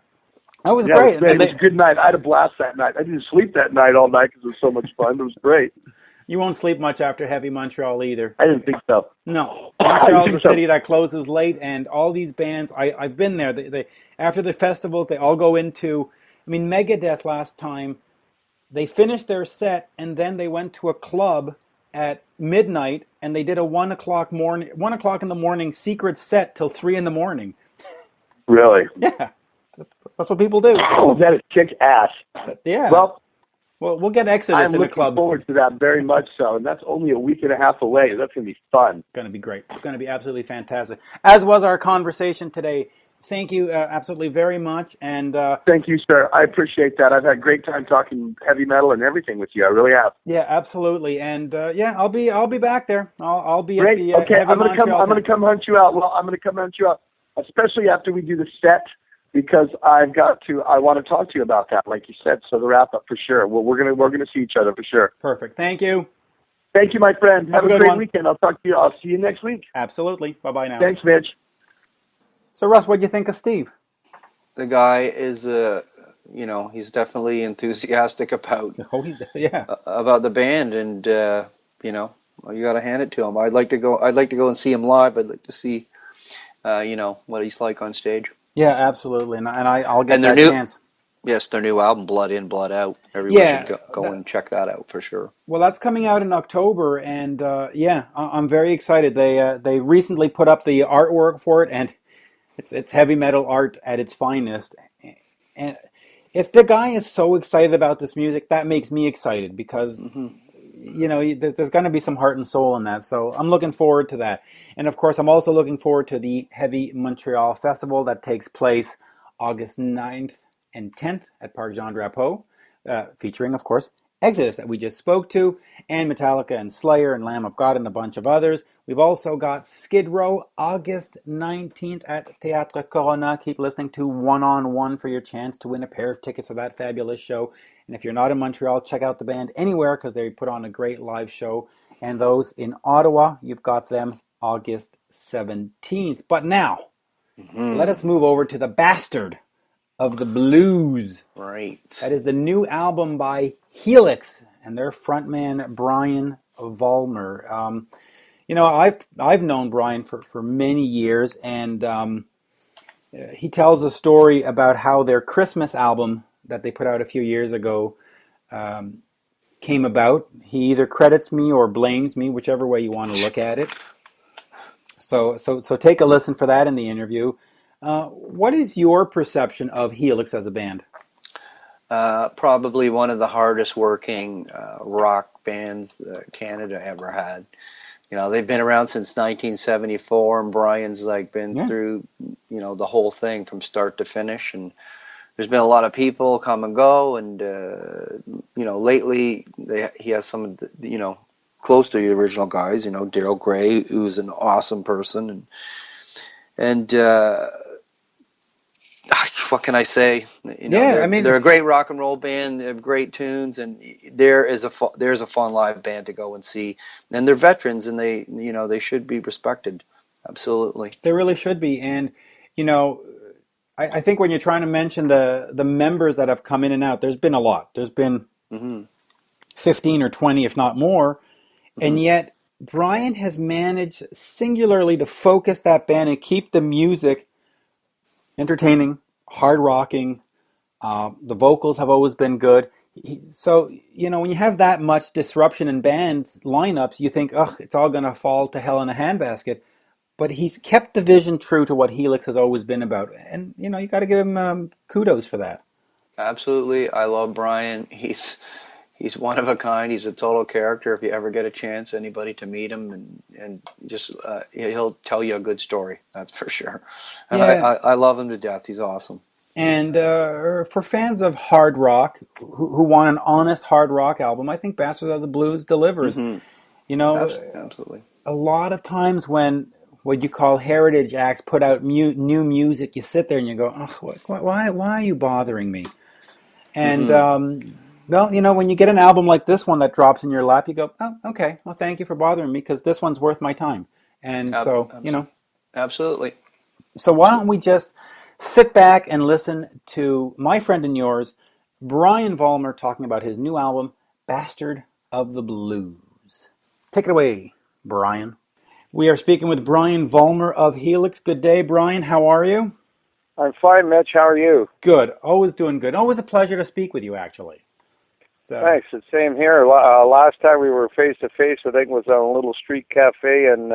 Speaker 1: That was
Speaker 3: Yeah, it
Speaker 1: great.
Speaker 3: was great.
Speaker 1: And
Speaker 3: It was a good night. I had a blast that night. I didn't sleep that night all night because it was so much fun. It was great.
Speaker 1: you won't sleep much after Heavy Montreal either.
Speaker 3: I didn't think so.
Speaker 1: No,
Speaker 3: I didn't
Speaker 1: Montreal's a
Speaker 3: think so.
Speaker 1: city that closes late, and all these bands, I've been there. They after the festivals, they all go into. I mean, Megadeth last time, they finished their set, and then they went to a club at midnight, and they did a 1 o'clock in the morning secret set till 3 in the morning.
Speaker 3: Really?
Speaker 1: Yeah, that's what people do.
Speaker 3: Oh, that is kick ass.
Speaker 1: Yeah.
Speaker 3: Well,
Speaker 1: We'll get Exodus
Speaker 3: I'm
Speaker 1: in a
Speaker 3: looking
Speaker 1: club.
Speaker 3: forward to that very much so, and that's only a week and a half away. That's going to be fun.
Speaker 1: It's going to be great. It's going to be absolutely fantastic. As was our conversation today. Thank you absolutely very much. And
Speaker 3: Thank you, sir. I appreciate that. I've had a great time talking heavy metal and everything with you. I really have.
Speaker 1: yeah, absolutely. And yeah, I'll be back there. I'll be
Speaker 3: Great.
Speaker 1: at the
Speaker 3: Okay,
Speaker 1: Heavy
Speaker 3: I'm going to come.
Speaker 1: Montreal
Speaker 3: I'm going to come hunt you out. Well, I'm going to come hunt you out, especially after we do the set, because I want to talk to you about that, like you said. So the wrap up for sure. Well, we're gonna see each other for sure.
Speaker 1: Perfect. Thank you.
Speaker 3: Thank you, my friend. Have a
Speaker 1: good
Speaker 3: great
Speaker 1: one.
Speaker 3: weekend. I'll talk to you. I'll see you next week.
Speaker 1: Absolutely. Bye-bye now.
Speaker 3: Thanks, Mitch.
Speaker 1: So, Russ, what do you think of Steve?
Speaker 2: The guy is, he's definitely enthusiastic about
Speaker 1: Oh, yeah.
Speaker 2: about the band, and well, you got to hand it to him. I'd like to go and see him live. I'd like to see, what he's like on stage.
Speaker 1: Yeah, absolutely. And I'll get
Speaker 2: And their
Speaker 1: that
Speaker 2: new-
Speaker 1: chance.
Speaker 2: Yes, their new album, Blood In, Blood Out. Everyone
Speaker 1: Yeah,
Speaker 2: should go and check that out for sure.
Speaker 1: Well, that's coming out in October, and yeah, I'm very excited. They recently put up the artwork for it, and it's heavy metal art at its finest. And if the guy is so excited about this music, that makes me excited because there's going to be some heart and soul in that. So I'm looking forward to that. And of course, I'm also looking forward to the Heavy Montreal Festival that takes place August 9th and 10th at Parc Jean Drapeau, featuring, of course, Exodus that we just spoke to, and Metallica and Slayer and Lamb of God and a bunch of others. We've also got Skid Row August 19th at Théâtre Corona. Keep listening to One on One for your chance to win a pair of tickets for that fabulous show. And if you're not in Montreal, check out the band anywhere because they put on a great live show. And those in Ottawa, you've got them August 17th. But now, let us move over to the bastard of the blues.
Speaker 2: Right.
Speaker 1: That is the new album by Helix and their frontman Brian Vollmer. I've known Brian for many years, and he tells a story about how their Christmas album that they put out a few years ago came about. He either credits me or blames me, whichever way you want to look at it. So take a listen for that in the interview. What is your perception of Helix as a band?
Speaker 2: Probably one of the hardest working rock bands Canada ever had. They've been around since 1974, and Brian's been through, the whole thing from start to finish. And there's been a lot of people come and go, and lately he has some, close to the original guys. Daryl Gray, who's an awesome person, and what can I say? They're a great rock and roll band. They have great tunes, and there's a fun live band to go and see. And they're veterans, and they should be respected. Absolutely,
Speaker 1: they really should be. And I think when you're trying to mention the members that have come in and out, there's been a lot. There's been 15 or 20, if not more, and yet Brian has managed singularly to focus that band and keep the music entertaining, hard rocking. The vocals have always been good. So, when you have that much disruption in bands lineups, you think, it's all going to fall to hell in a handbasket. But he's kept the vision true to what Helix has always been about. And, you got to give him kudos for that.
Speaker 2: Absolutely. I love Brian. He's one of a kind. He's a total character. If you ever get a chance, anybody to meet him, and just he'll tell you a good story. That's for sure. And I love him to death. He's awesome.
Speaker 1: And for fans of hard rock who want an honest hard rock album, I think Bastards of the Blues delivers.
Speaker 2: Absolutely.
Speaker 1: A lot of times when what you call heritage acts put out new music, you sit there and you go, why are you bothering me? And when you get an album like this one that drops in your lap, you go, oh, okay, well, thank you for bothering me because this one's worth my time. And
Speaker 2: Absolutely.
Speaker 1: So why don't we just Sit back and listen to my friend and yours, Brian Vollmer, talking about his new album, Bastard of the Blues. Take it away, Brian. We are speaking with Brian Vollmer of Helix. Good day, Brian. How are you?
Speaker 4: I'm fine, Mitch. How are you?
Speaker 1: Good. Always doing good. Always a pleasure to speak with you, actually. So,
Speaker 4: Thanks. It's same here. Last time we were face to face, I think, was on a little street cafe in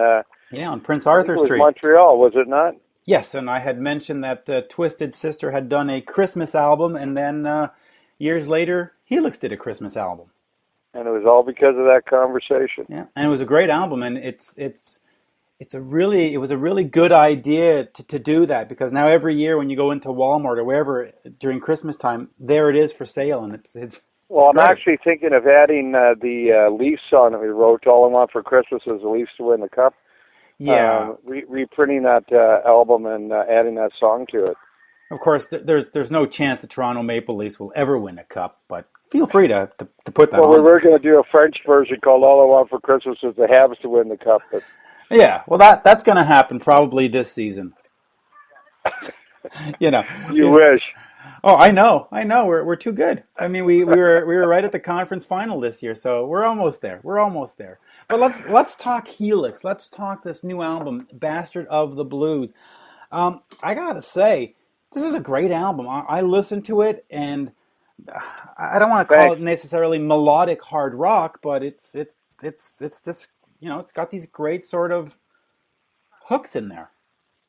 Speaker 1: on Prince Arthur Street.
Speaker 4: Montreal, was it not?
Speaker 1: Yes, and I had mentioned that Twisted Sister had done a Christmas album, and then years later, Helix did a Christmas album.
Speaker 4: And it was all because of that conversation.
Speaker 1: Yeah, and it was a great album, and it was a really good idea to do that, because now every year when you go into Walmart or wherever during Christmas time, there it is for sale, and it's
Speaker 4: well, I'm
Speaker 1: great.
Speaker 4: actually thinking of adding the Leafs song that we wrote. All I Want for Christmas is the Leafs to win the cup.
Speaker 1: Yeah,
Speaker 4: reprinting that album and adding that song to it.
Speaker 1: Of course, there's no chance the Toronto Maple Leafs will ever win a cup, but feel free to put that on.
Speaker 4: Well, we were going to do a French version called All I Want for Christmas is the Habs to win the cup. But
Speaker 1: yeah, well, that's going to happen probably this season.
Speaker 4: You wish.
Speaker 1: Oh, I know. We're too good. I mean, we were right at the conference final this year, so we're almost there. But let's talk Helix. Let's talk this new album, Bastard of the Blues. I gotta say, this is a great album. I listened to it, and I don't want to call it necessarily melodic hard rock, but it's this, it's got these great sort of hooks in there.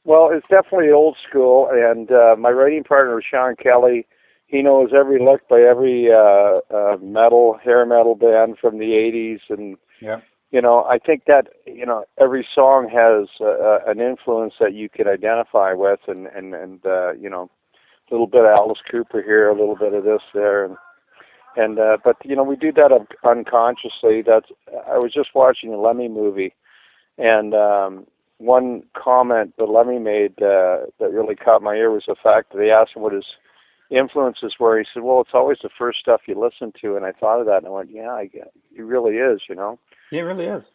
Speaker 4: Well, it's definitely old school, and my writing partner, Sean Kelly, he knows every lick by every hair metal band from the 80s, and
Speaker 1: yeah.
Speaker 4: I think that every song has an influence that you can identify with, and a little bit of Alice Cooper here, a little bit of this there, but we do that unconsciously. I was just watching the Lemmy movie, and one comment that Lemmy made that really caught my ear was the fact that they asked him what his influences were. He said, well, it's always the first stuff you listen to. And I thought of that, and I went, yeah, it really is,
Speaker 1: Yeah, it really is.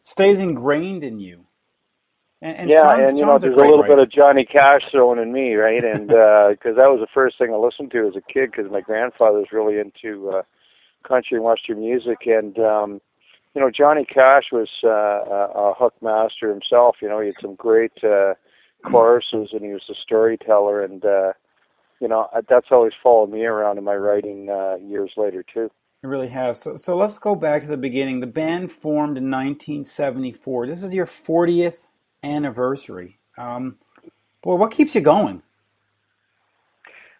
Speaker 1: It stays ingrained in you. And
Speaker 4: yeah,
Speaker 1: songs,
Speaker 4: and
Speaker 1: songs
Speaker 4: there's
Speaker 1: are great,
Speaker 4: a little
Speaker 1: right?
Speaker 4: bit of Johnny Cash thrown in me, right? And because that was the first thing I listened to as a kid, because my grandfather was really into country and western music, and Johnny Cash was a hook master himself. He had some great choruses, and he was a storyteller, and that's always followed me around in my writing years later tue.
Speaker 1: It really has. So let's go back to the beginning. The band formed in 1974. This is your 40th anniversary. What keeps you going?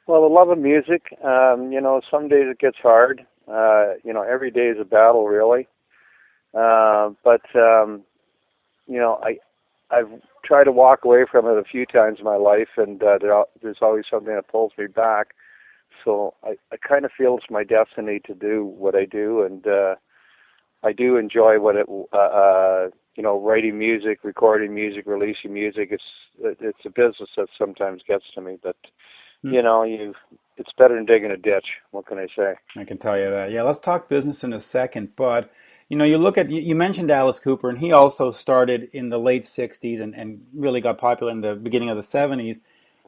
Speaker 4: Well, the love of music. Some days it gets hard. Every day is a battle, really. I've tried to walk away from it a few times in my life, and there's always something that pulls me back. So I kind of feel it's my destiny to do what I do, and I do enjoy writing music, recording music, releasing music. It's a business that sometimes gets to me, but it's better than digging a ditch. What can I say?
Speaker 1: I can tell you that. Yeah, let's talk business in a second, but you mentioned Alice Cooper, and he also started in the late 60s and really got popular in the beginning of the 70s,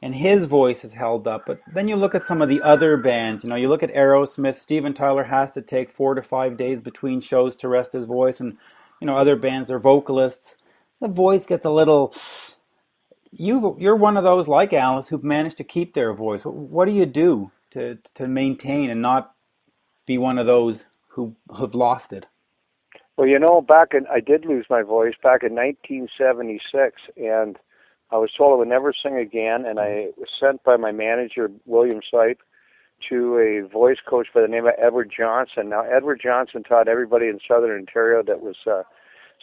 Speaker 1: and his voice is held up. But then you look at some of the other bands, you look at Aerosmith. Steven Tyler has to take 4 to 5 days between shows to rest his voice, and other bands, their vocalists, the voice gets a little... You're one of those, like Alice, who've managed to keep their voice. What do you do to maintain and not be one of those who have lost it?
Speaker 4: Well, I did lose my voice back in 1976, and I was told I would never sing again, and I was sent by my manager, William Sipe, to a voice coach by the name of Edward Johnson. Now, Edward Johnson taught everybody in Southern Ontario that was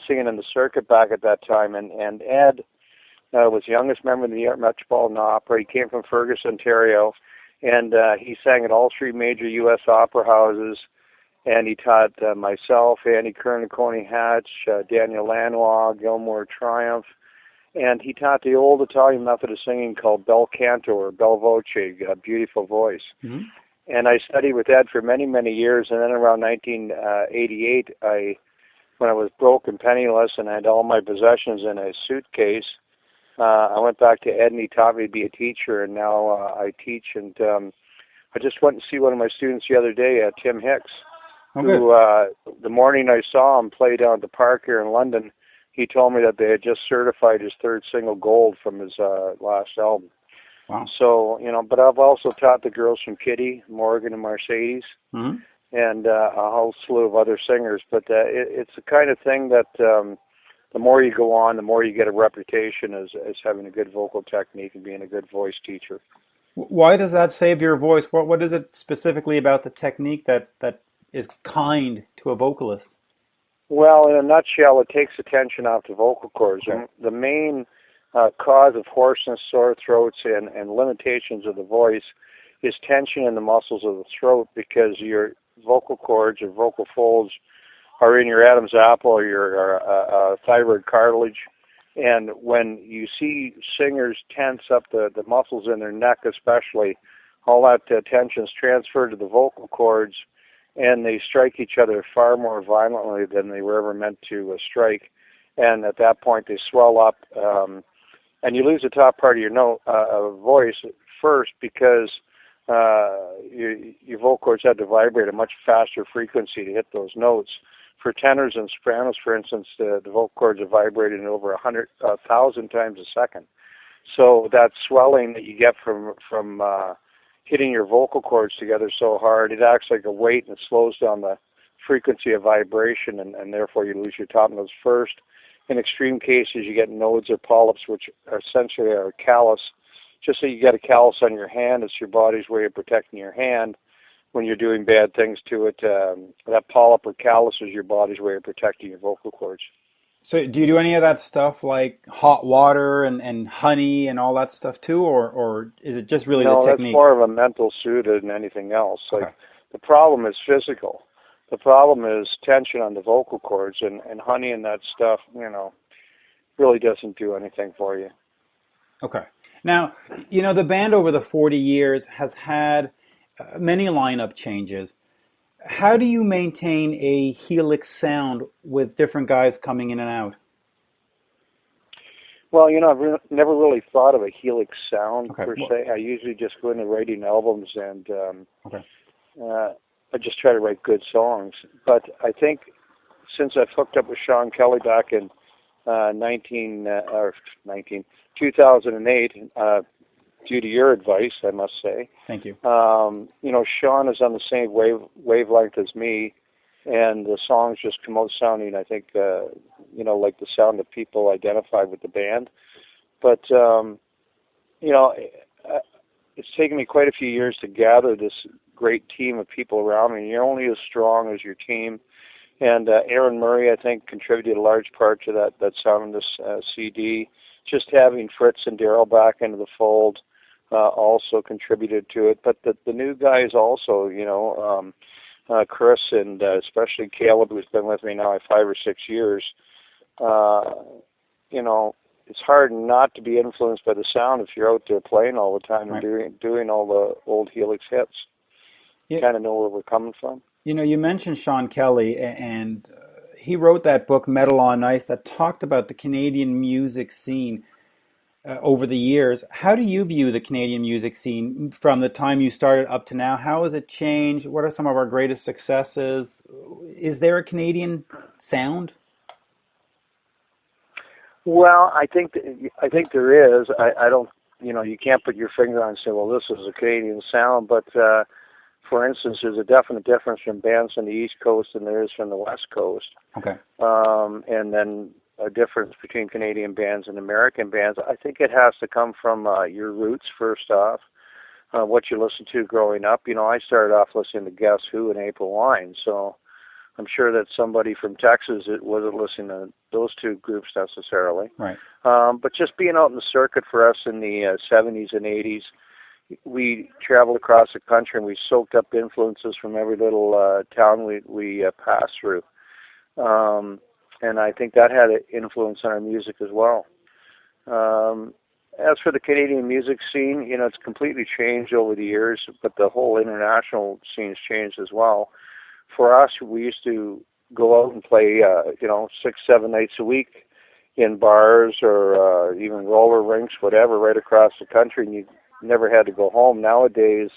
Speaker 4: singing in the circuit back at that time, and Ed was the youngest member of the New York Metropolitan Opera. He came from Fergus, Ontario, and he sang at all 3 major U.S. opera houses. And he taught myself, Andy Kern, Coney Hatch, Daniel Lanois, Gilmore Triumph, and he taught the old Italian method of singing called bel canto or bel voce, a beautiful voice. Mm-hmm. And I studied with Ed for many, many years. And then around 1988, when I was broke and penniless and I had all my possessions in a suitcase, I went back to Ed, and he taught me to be a teacher, and now I teach. And I just went to see one of my students the other day, Tim Hicks, who the morning I saw him play down at the park here in London, he told me that they had just certified his third single gold from his last album.
Speaker 1: Wow.
Speaker 4: So, but I've also taught the girls from Kitty, Morgan, and Mercedes,
Speaker 1: Mm-hmm.
Speaker 4: and a whole slew of other singers. But it's the kind of thing that the more you go on, the more you get a reputation as having a good vocal technique and being a good voice teacher.
Speaker 1: Why does that save your voice? What is it specifically about the technique that is kind to a vocalist?
Speaker 4: Well, in a nutshell, it takes attention off the vocal cords.
Speaker 1: Okay.
Speaker 4: And the main cause of hoarseness, sore throats, and limitations of the voice is tension in the muscles of the throat, because your vocal cords or vocal folds are in your Adam's apple or your thyroid cartilage. And when you see singers tense up the muscles in their neck especially, all that tension is transferred to the vocal cords, and they strike each other far more violently than they were ever meant to strike. And at that point, they swell up, and you lose the top part of your voice first, because your vocal cords had to vibrate at a much faster frequency to hit those notes. For tenors and sopranos, for instance, the vocal cords are vibrating over 100,000 times a second. So that swelling that you get from hitting your vocal cords together so hard, it acts like a weight, and it slows down the frequency of vibration, and therefore you lose your top notes first. In extreme cases, you get nodes or polyps, which are essentially are a callus. Just so you get a callus on your hand, it's your body's way of protecting your hand when you're doing bad things to it. That polyp or callus is your body's way of protecting your vocal cords.
Speaker 1: So do you do any of that stuff like hot water and honey and all that stuff too, or is it just really the technique?
Speaker 4: No, that's more of a mental soothe than anything else.
Speaker 1: Okay.
Speaker 4: Like, the problem is physical. The problem is tension on the vocal cords, and honey and that stuff, really doesn't do anything for you.
Speaker 1: Okay. Now, the band over the 40 years has had many lineup changes. How do you maintain a Helix sound with different guys coming in and out?
Speaker 4: Well, I've never really thought of a Helix sound
Speaker 1: Okay.
Speaker 4: per se. I usually just go into writing albums, and
Speaker 1: Okay.
Speaker 4: I just try to write good songs. But I think since I've hooked up with Sean Kelly back in 2008, due to your advice, I must say.
Speaker 1: Thank you.
Speaker 4: Sean is on the same wavelength as me, and the songs just come out sounding, I think, like the sound that people identify with the band. But, it's taken me quite a few years to gather this great team of people around me. You're only as strong as your team. And Aaron Murray, I think, contributed a large part to that sound in this CD. Just having Fritz and Daryl back into the fold also contributed to it. But the new guys also, Chris and especially Caleb, who's been with me now 5 or 6 years, it's hard not to be influenced by the sound if you're out there playing all the time and doing all the old Helix hits. You kind of know where we're coming from.
Speaker 1: You mentioned Sean Kelly, and he wrote that book, Metal on Ice, that talked about the Canadian music scene over the years. How do you view the Canadian music scene from the time you started up to now? How has it changed? What are some of our greatest successes? Is there a Canadian sound?
Speaker 4: Well, I think there is. I don't, you can't put your finger on and say, well, this is a Canadian sound, but for instance, there's a definite difference from bands from the East Coast than there is from the West Coast.
Speaker 1: Okay.
Speaker 4: And then a difference between Canadian bands and American bands. I think it has to come from your roots, first off, what you listened to growing up. I started off listening to Guess Who and April Wine, so I'm sure that somebody from Texas wasn't listening to those two groups necessarily.
Speaker 1: Right.
Speaker 4: But just being out in the circuit for us in the 70s and 80s, we traveled across the country and we soaked up influences from every little town we passed through. And I think that had an influence on our music as well. As for the Canadian music scene, it's completely changed over the years, but the whole international scene's changed as well. For us, we used to go out and play, 6-7 nights a week in bars or even roller rinks, whatever, right across the country, and you never had to go home. Nowadays,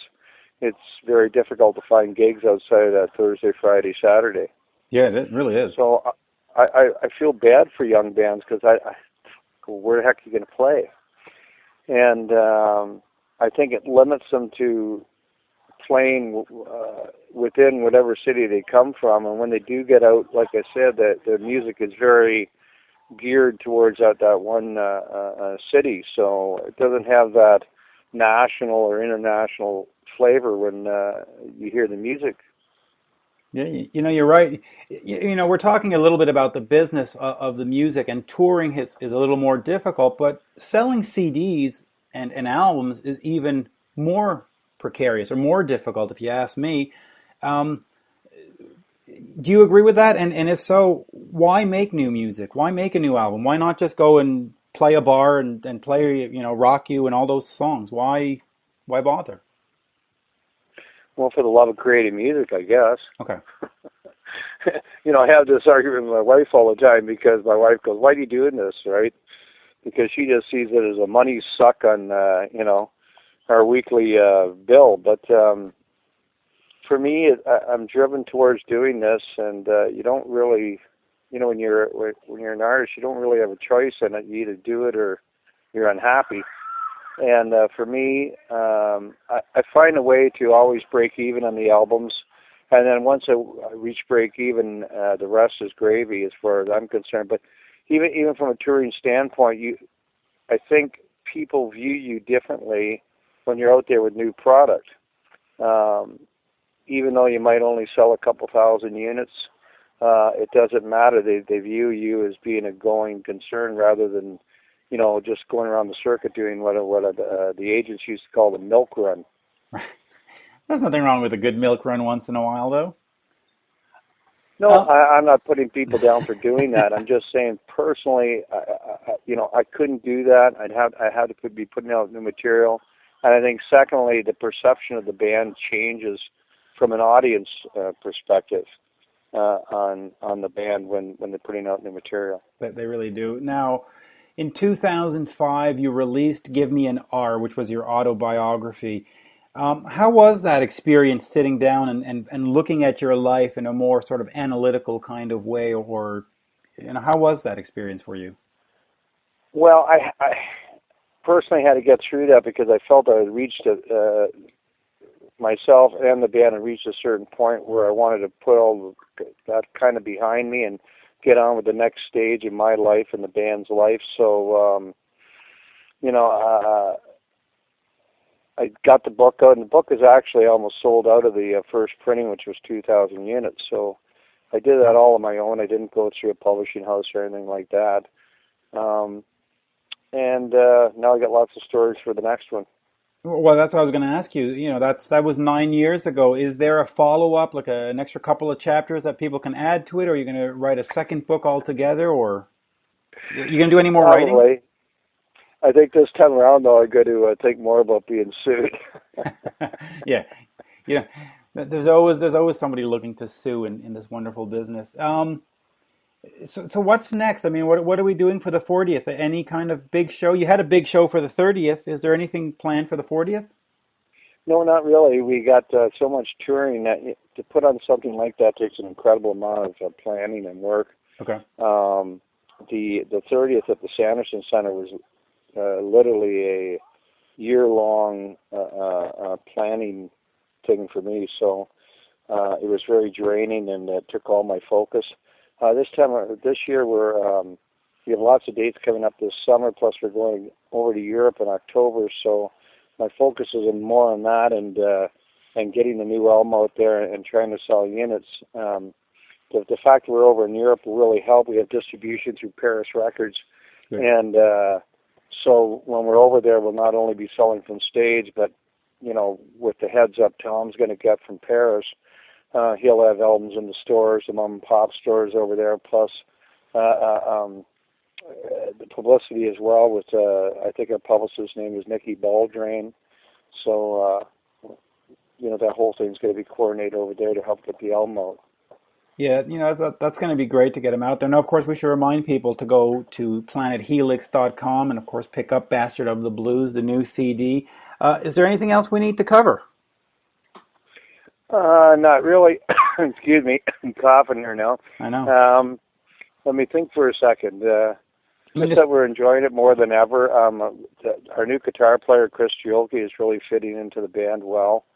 Speaker 4: it's very difficult to find gigs outside of that Thursday, Friday, Saturday.
Speaker 1: Yeah, it really is.
Speaker 4: So I feel bad for young bands because where the heck are you going to play? And I think it limits them to playing within whatever city they come from. And when they do get out, like I said, that the music is very geared towards that one city. So it doesn't have that national or international flavor when you hear the music.
Speaker 1: Yeah, you're right. We're talking a little bit about the business of the music, and touring is a little more difficult, but selling CDs and albums is even more precarious or more difficult, if you ask me. Do you agree with that? And if so, why make new music? Why make a new album? Why not just go and play a bar and play, Rock You and all those songs? Why bother?
Speaker 4: Well, for the love of creating music, I guess.
Speaker 1: Okay.
Speaker 4: I have this argument with my wife all the time because my wife goes, "Why are you doing this?" Right? Because she just sees it as a money suck on, our weekly bill. But for me, I'm driven towards doing this, and you don't really, when you're an artist, you don't really have a choice in it. You either do it or you're unhappy. And for me, I find a way to always break even on the albums. And then once I reach break even, the rest is gravy as far as I'm concerned. But even from a touring standpoint, I think people view you differently when you're out there with new product. Even though you might only sell a couple thousand units, it doesn't matter. They view you as being a going concern rather than just going around the circuit doing what the agents used to call the milk run.
Speaker 1: There's nothing wrong with a good milk run once in a while, though.
Speaker 4: No, I'm not putting people down for doing that. I'm just saying personally, I couldn't do that. I had to be putting out new material, and I think secondly, the perception of the band changes from an audience perspective on the band when they're putting out new material.
Speaker 1: They really do. Now, in 2005, you released "Give Me an R," which was your autobiography. How was that experience, sitting down and looking at your life in a more sort of analytical kind of way, or how was that experience for you?
Speaker 4: Well, I personally had to get through that because I felt I had reached myself and the band had reached a certain point where I wanted to put all that kind of behind me and get on with the next stage in my life and the band's life. So, I got the book out, and the book is actually almost sold out of the first printing, which was 2,000 units. So I did that all on my own. I didn't go through a publishing house or anything like that. And now I got lots of stories for the next one.
Speaker 1: Well, that's what I was going to ask you. That was 9 years ago. Is there a follow-up, like an extra couple of chapters that people can add to it, or are you going to write a second book altogether, or are you going to do any more writing?
Speaker 4: I think this time around, though, I'm going to think more about being sued.
Speaker 1: Yeah. There's always somebody looking to sue in this wonderful business. So what's next? I mean, what are we doing for the 40th? Any kind of big show? You had a big show for the 30th. Is there anything planned for the 40th?
Speaker 4: No, not really. We got so much touring that to put on something like that takes an incredible amount of planning and work.
Speaker 1: Okay.
Speaker 4: The 30th at the Sanderson Center was literally a year-long planning thing for me. So it was very draining, and it took all my focus. This year, we have lots of dates coming up this summer. Plus, we're going over to Europe in October. So my focus is more on that and getting the new album out there and trying to sell units. The fact that we're over in Europe will really help. We have distribution through Paris Records,
Speaker 1: Good.
Speaker 4: And so when we're over there, we'll not only be selling from stage, but with the heads up Tom's going to get from Paris. He'll have albums in the stores, the mom and pop stores over there, plus the publicity as well with, I think our publicist's name is Nikki Baldrain. So, that whole thing's going to be coordinated over there to help get the album out.
Speaker 1: Yeah, that's going to be great to get them out there. Now, of course, we should remind people to go to planethelix.com and, of course, pick up Bastard of the Blues, the new CD. Is there anything else we need to cover?
Speaker 4: Not really. Excuse me, I'm coughing here now.
Speaker 1: I know.
Speaker 4: Let me think for a second.
Speaker 1: Just
Speaker 4: that we're enjoying it more than ever. Our new guitar player, Chris Giolke, is really fitting into the band well.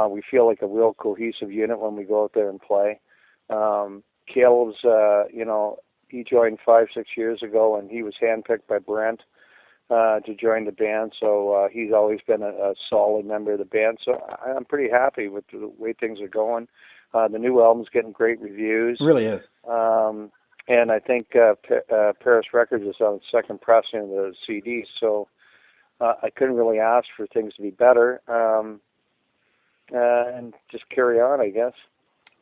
Speaker 4: We feel like a real cohesive unit when we go out there and play. Caleb's, he joined 5-6 years ago, and he was handpicked by Brent to join the band. So he's always been a solid member of the band. So I'm pretty happy with the way things are going. The new album's getting great reviews.
Speaker 1: It really is.
Speaker 4: And I think Paris Records is on the second pressing of the CD. So I couldn't really ask for things to be better. And just carry on, I guess.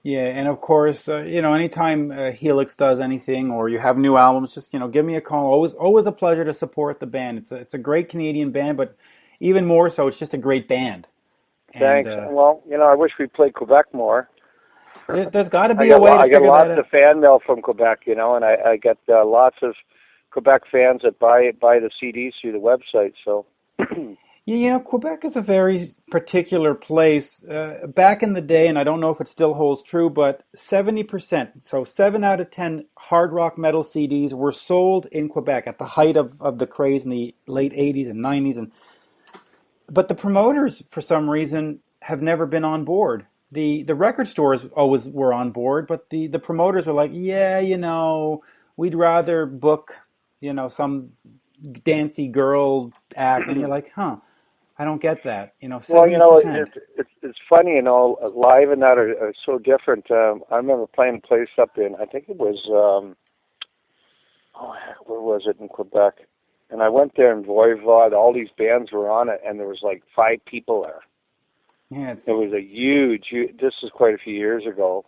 Speaker 1: Yeah, and of course, anytime Helix does anything or you have new albums, just give me a call. Always a pleasure to support the band. It's a great Canadian band, but even more so, it's just a great band.
Speaker 4: Thanks. Well, I wish we played Quebec more.
Speaker 1: There's got to be a way to figure that out.
Speaker 4: I get lots of fan mail from Quebec, and I get lots of Quebec fans that buy the CDs through the website. So.
Speaker 1: Quebec is a very particular place. Back in the day, and I don't know if it still holds true, but 70%, so 7 out of 10 hard rock metal CDs were sold in Quebec at the height of the craze in the late 80s and 90s. But the promoters, for some reason, have never been on board. The record stores always were on board, but the promoters are like, we'd rather book, some dancy girl act. And you're like, I don't get that. 70%.
Speaker 4: Well, it's funny, live and that are so different. I remember playing a place up in, I think it was, where was it in Quebec? And I went there in Voivod. All these bands were on it, and there was like 5 people there.
Speaker 1: Yeah,
Speaker 4: it was a huge. This is quite a few years ago.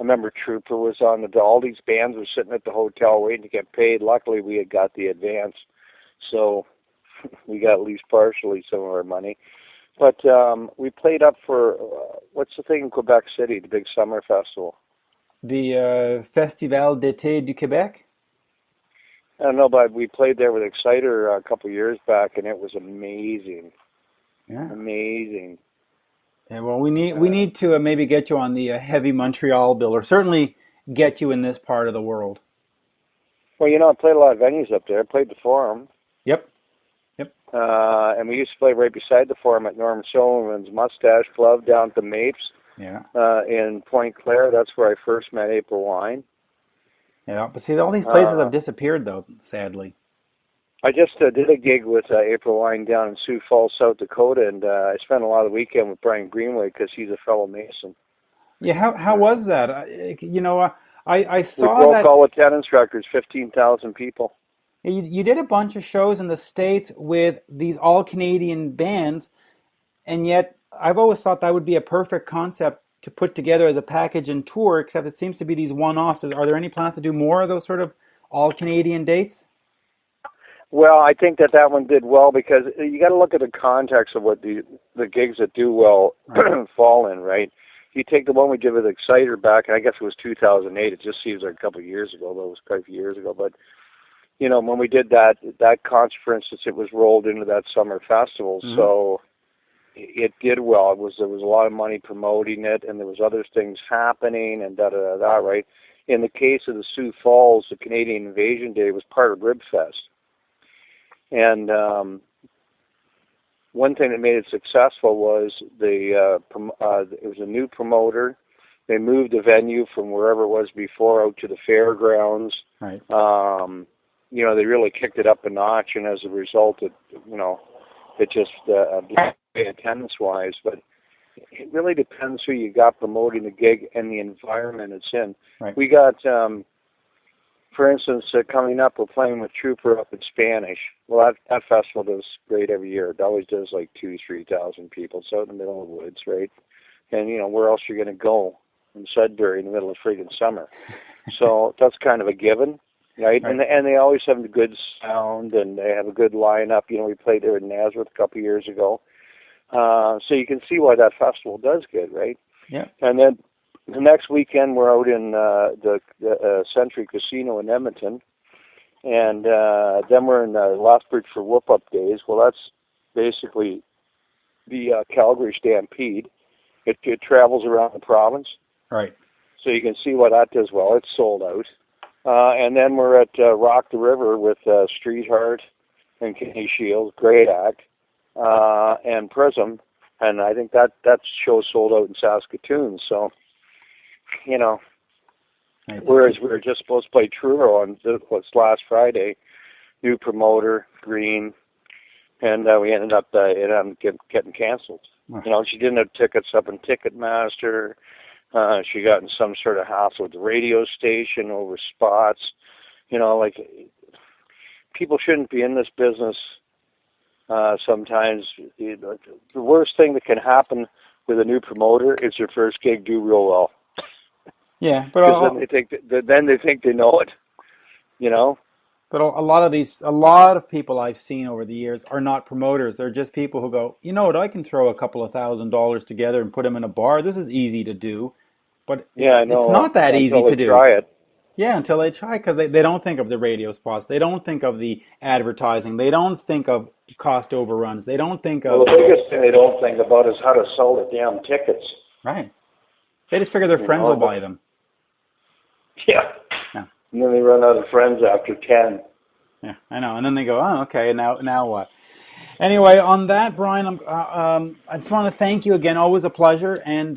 Speaker 4: I remember Trooper was on the. All these bands were sitting at the hotel waiting to get paid. Luckily, we had got the advance, so we got at least partially some of our money. But we played up for what's the thing in Quebec City, the big summer festival?
Speaker 1: The Festival d'été du Québec.
Speaker 4: I don't know, but we played there with Exciter a couple of years back, and it was amazing.
Speaker 1: Yeah,
Speaker 4: amazing.
Speaker 1: Yeah, well, we need to maybe get you on the heavy Montreal bill, or certainly get you in this part of the world.
Speaker 4: Well, I played a lot of venues up there. I played the Forum.
Speaker 1: Yep.
Speaker 4: And we used to play right beside the Forum at Norman Sullivan's Mustache Club down at the Mapes.
Speaker 1: Yeah.
Speaker 4: In Point Claire. That's where I first met April Wine.
Speaker 1: Yeah, but see, all these places have disappeared, though, sadly.
Speaker 4: I just did a gig with April Wine down in Sioux Falls, South Dakota, and I spent a lot of the weekend with Brian Greenway because he's a fellow Mason.
Speaker 1: Yeah, how was that? I saw
Speaker 4: we broke
Speaker 1: that
Speaker 4: all attendance records, 15,000 people.
Speaker 1: You did a bunch of shows in the States with these all-Canadian bands, and yet I've always thought that would be a perfect concept to put together as a package and tour, except it seems to be these one-offs. Are there any plans to do more of those sort of all-Canadian dates?
Speaker 4: Well, I think that one did well because you got to look at the context of what the gigs that do well fall in, right? You take the one we did with Exciter back, and I guess it was 2008. It just seems like a couple of years ago, though it was quite a few years ago. But when we did that concert, for instance, it was rolled into that summer festival, so it did well. There was a lot of money promoting it, and there was other things happening, and da-da-da-da, right? In the case of the Sioux Falls, the Canadian Invasion Day was part of Ribfest. And one thing that made it successful was it was a new promoter. They moved the venue from wherever it was before out to the fairgrounds.
Speaker 1: Right.
Speaker 4: They really kicked it up a notch, and as a result, it just blew away attendance-wise. But it really depends who you got promoting the gig and the environment it's in.
Speaker 1: Right.
Speaker 4: We got, for instance, coming up, we're playing with Trooper up in Spanish. Well, that festival does great every year. It always does like 2,000-3,000 people. It's out in the middle of the woods, right? And, where else are you going to go in Sudbury in the middle of freaking summer? So that's kind of a given. Right, and they always have a good sound, and they have a good lineup. We played there in Nazareth a couple of years ago, so you can see why that festival does good, right?
Speaker 1: Yeah.
Speaker 4: And then The next weekend, we're out in the Century Casino in Edmonton, and then we're in Lethbridge for Whoop Up Days. Well, that's basically the Calgary Stampede. It travels around the province.
Speaker 1: Right.
Speaker 4: So you can see what that does well. It's sold out. And then we're at Rock the River with Street Heart and Kenny Shields, Great Act, and Prism. And I think that show's sold out in Saskatoon. So, you know, whereas we were just supposed to play Truro on last Friday, new promoter, Green, and we ended up getting canceled. You know, she didn't have tickets up in Ticketmaster. She got in some sort of hassle with the radio station over spots. You know, like, people shouldn't be in this business. Sometimes the worst thing that can happen with a new promoter is your first gig do real well.
Speaker 1: Yeah, but
Speaker 4: then they think they know it. You know.
Speaker 1: But a lot of people I've seen over the years are not promoters. They're just people who go, you know what, I can throw a couple of $1,000 together and put them in a bar. This is easy to do. But it's not that easy to do.
Speaker 4: Try it.
Speaker 1: Yeah, until they try, because they don't think of the radio spots. They don't think of the advertising. They don't think of cost overruns. They don't think of...
Speaker 4: Well, the biggest thing they don't think about is how to sell the damn tickets.
Speaker 1: Right. They just figure their friends will buy them.
Speaker 4: Yeah.
Speaker 1: Yeah.
Speaker 4: And then they run out of friends after 10.
Speaker 1: Yeah, I know. And then they go, oh, okay, now what? Anyway, on that, Brian, I just want to thank you again. Always a pleasure. And,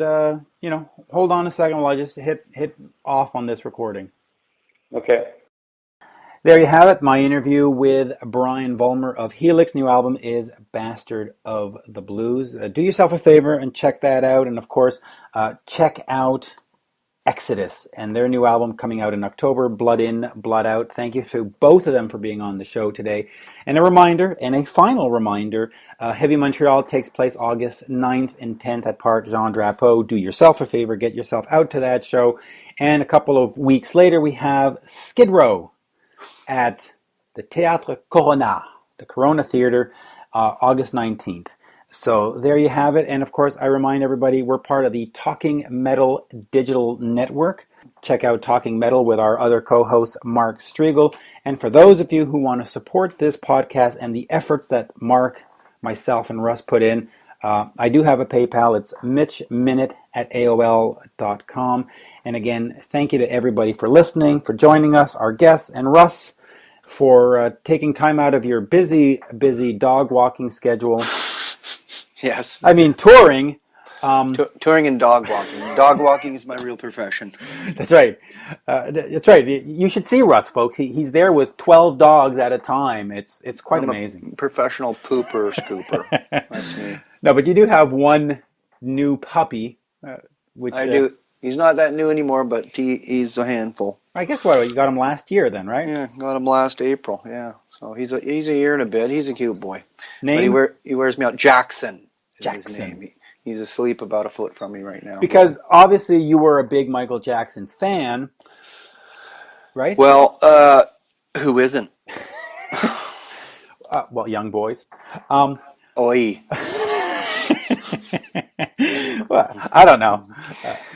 Speaker 1: you know, hold on a second while I just hit off on this recording.
Speaker 4: Okay.
Speaker 1: There you have it, my interview with Brian Vollmer of Helix. New album is Bastard of the Blues. Do yourself a favor and check that out. And, of course, check out EXODUS and their new album coming out in October, Blood In, Blood Out. Thank you to both of them for being on the show today. And a reminder, and a final reminder, Heavy Montreal takes place August 9th and 10th at Parc Jean Drapeau. Do yourself a favor, get yourself out to that show. And a couple of weeks later, we have Skid Row at the Théâtre Corona, the Corona Theater, August 19th. So there you have it. And of course, I remind everybody we're part of the Talking Metal Digital Network. Check out Talking Metal with our other co-host, Mark Striegel. And for those of you who want to support this podcast and the efforts that Mark, myself, and Russ put in, I do have a PayPal. It's mitchminute@aol.com. And again, thank you to everybody for listening, for joining us, our guests, and Russ for taking time out of your busy dog walking schedule.
Speaker 2: Yes.
Speaker 1: I mean, touring.
Speaker 2: Touring and dog walking. Dog walking is my real profession.
Speaker 1: That's right. That's right. You should see Russ, folks. He's there with 12 dogs at a time. It's quite amazing.
Speaker 2: A professional pooper scooper. That's me.
Speaker 1: No, but you do have one new puppy, which
Speaker 2: I do. He's not that new anymore, but he's a handful.
Speaker 1: I guess you got him last year then, right?
Speaker 2: Yeah, got him last April. Yeah, so he's a year and a bit. He's a cute boy.
Speaker 1: Name?
Speaker 2: But he wears me out. Jackson is
Speaker 1: Jackson.
Speaker 2: his name. He's asleep about a foot from me right now.
Speaker 1: Because obviously you were a big Michael Jackson fan, right?
Speaker 2: Well, who isn't?
Speaker 1: Well, young boys.
Speaker 2: Oi.
Speaker 1: Well, I don't know.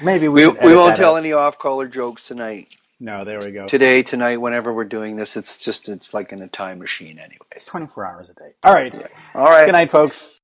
Speaker 1: Maybe we
Speaker 2: won't tell any off-color jokes tonight.
Speaker 1: No, there we go.
Speaker 2: Tonight, whenever we're doing this, it's like in a time machine anyways.
Speaker 1: 24 hours a day. All right.
Speaker 2: Yeah. All right.
Speaker 1: Good night, folks.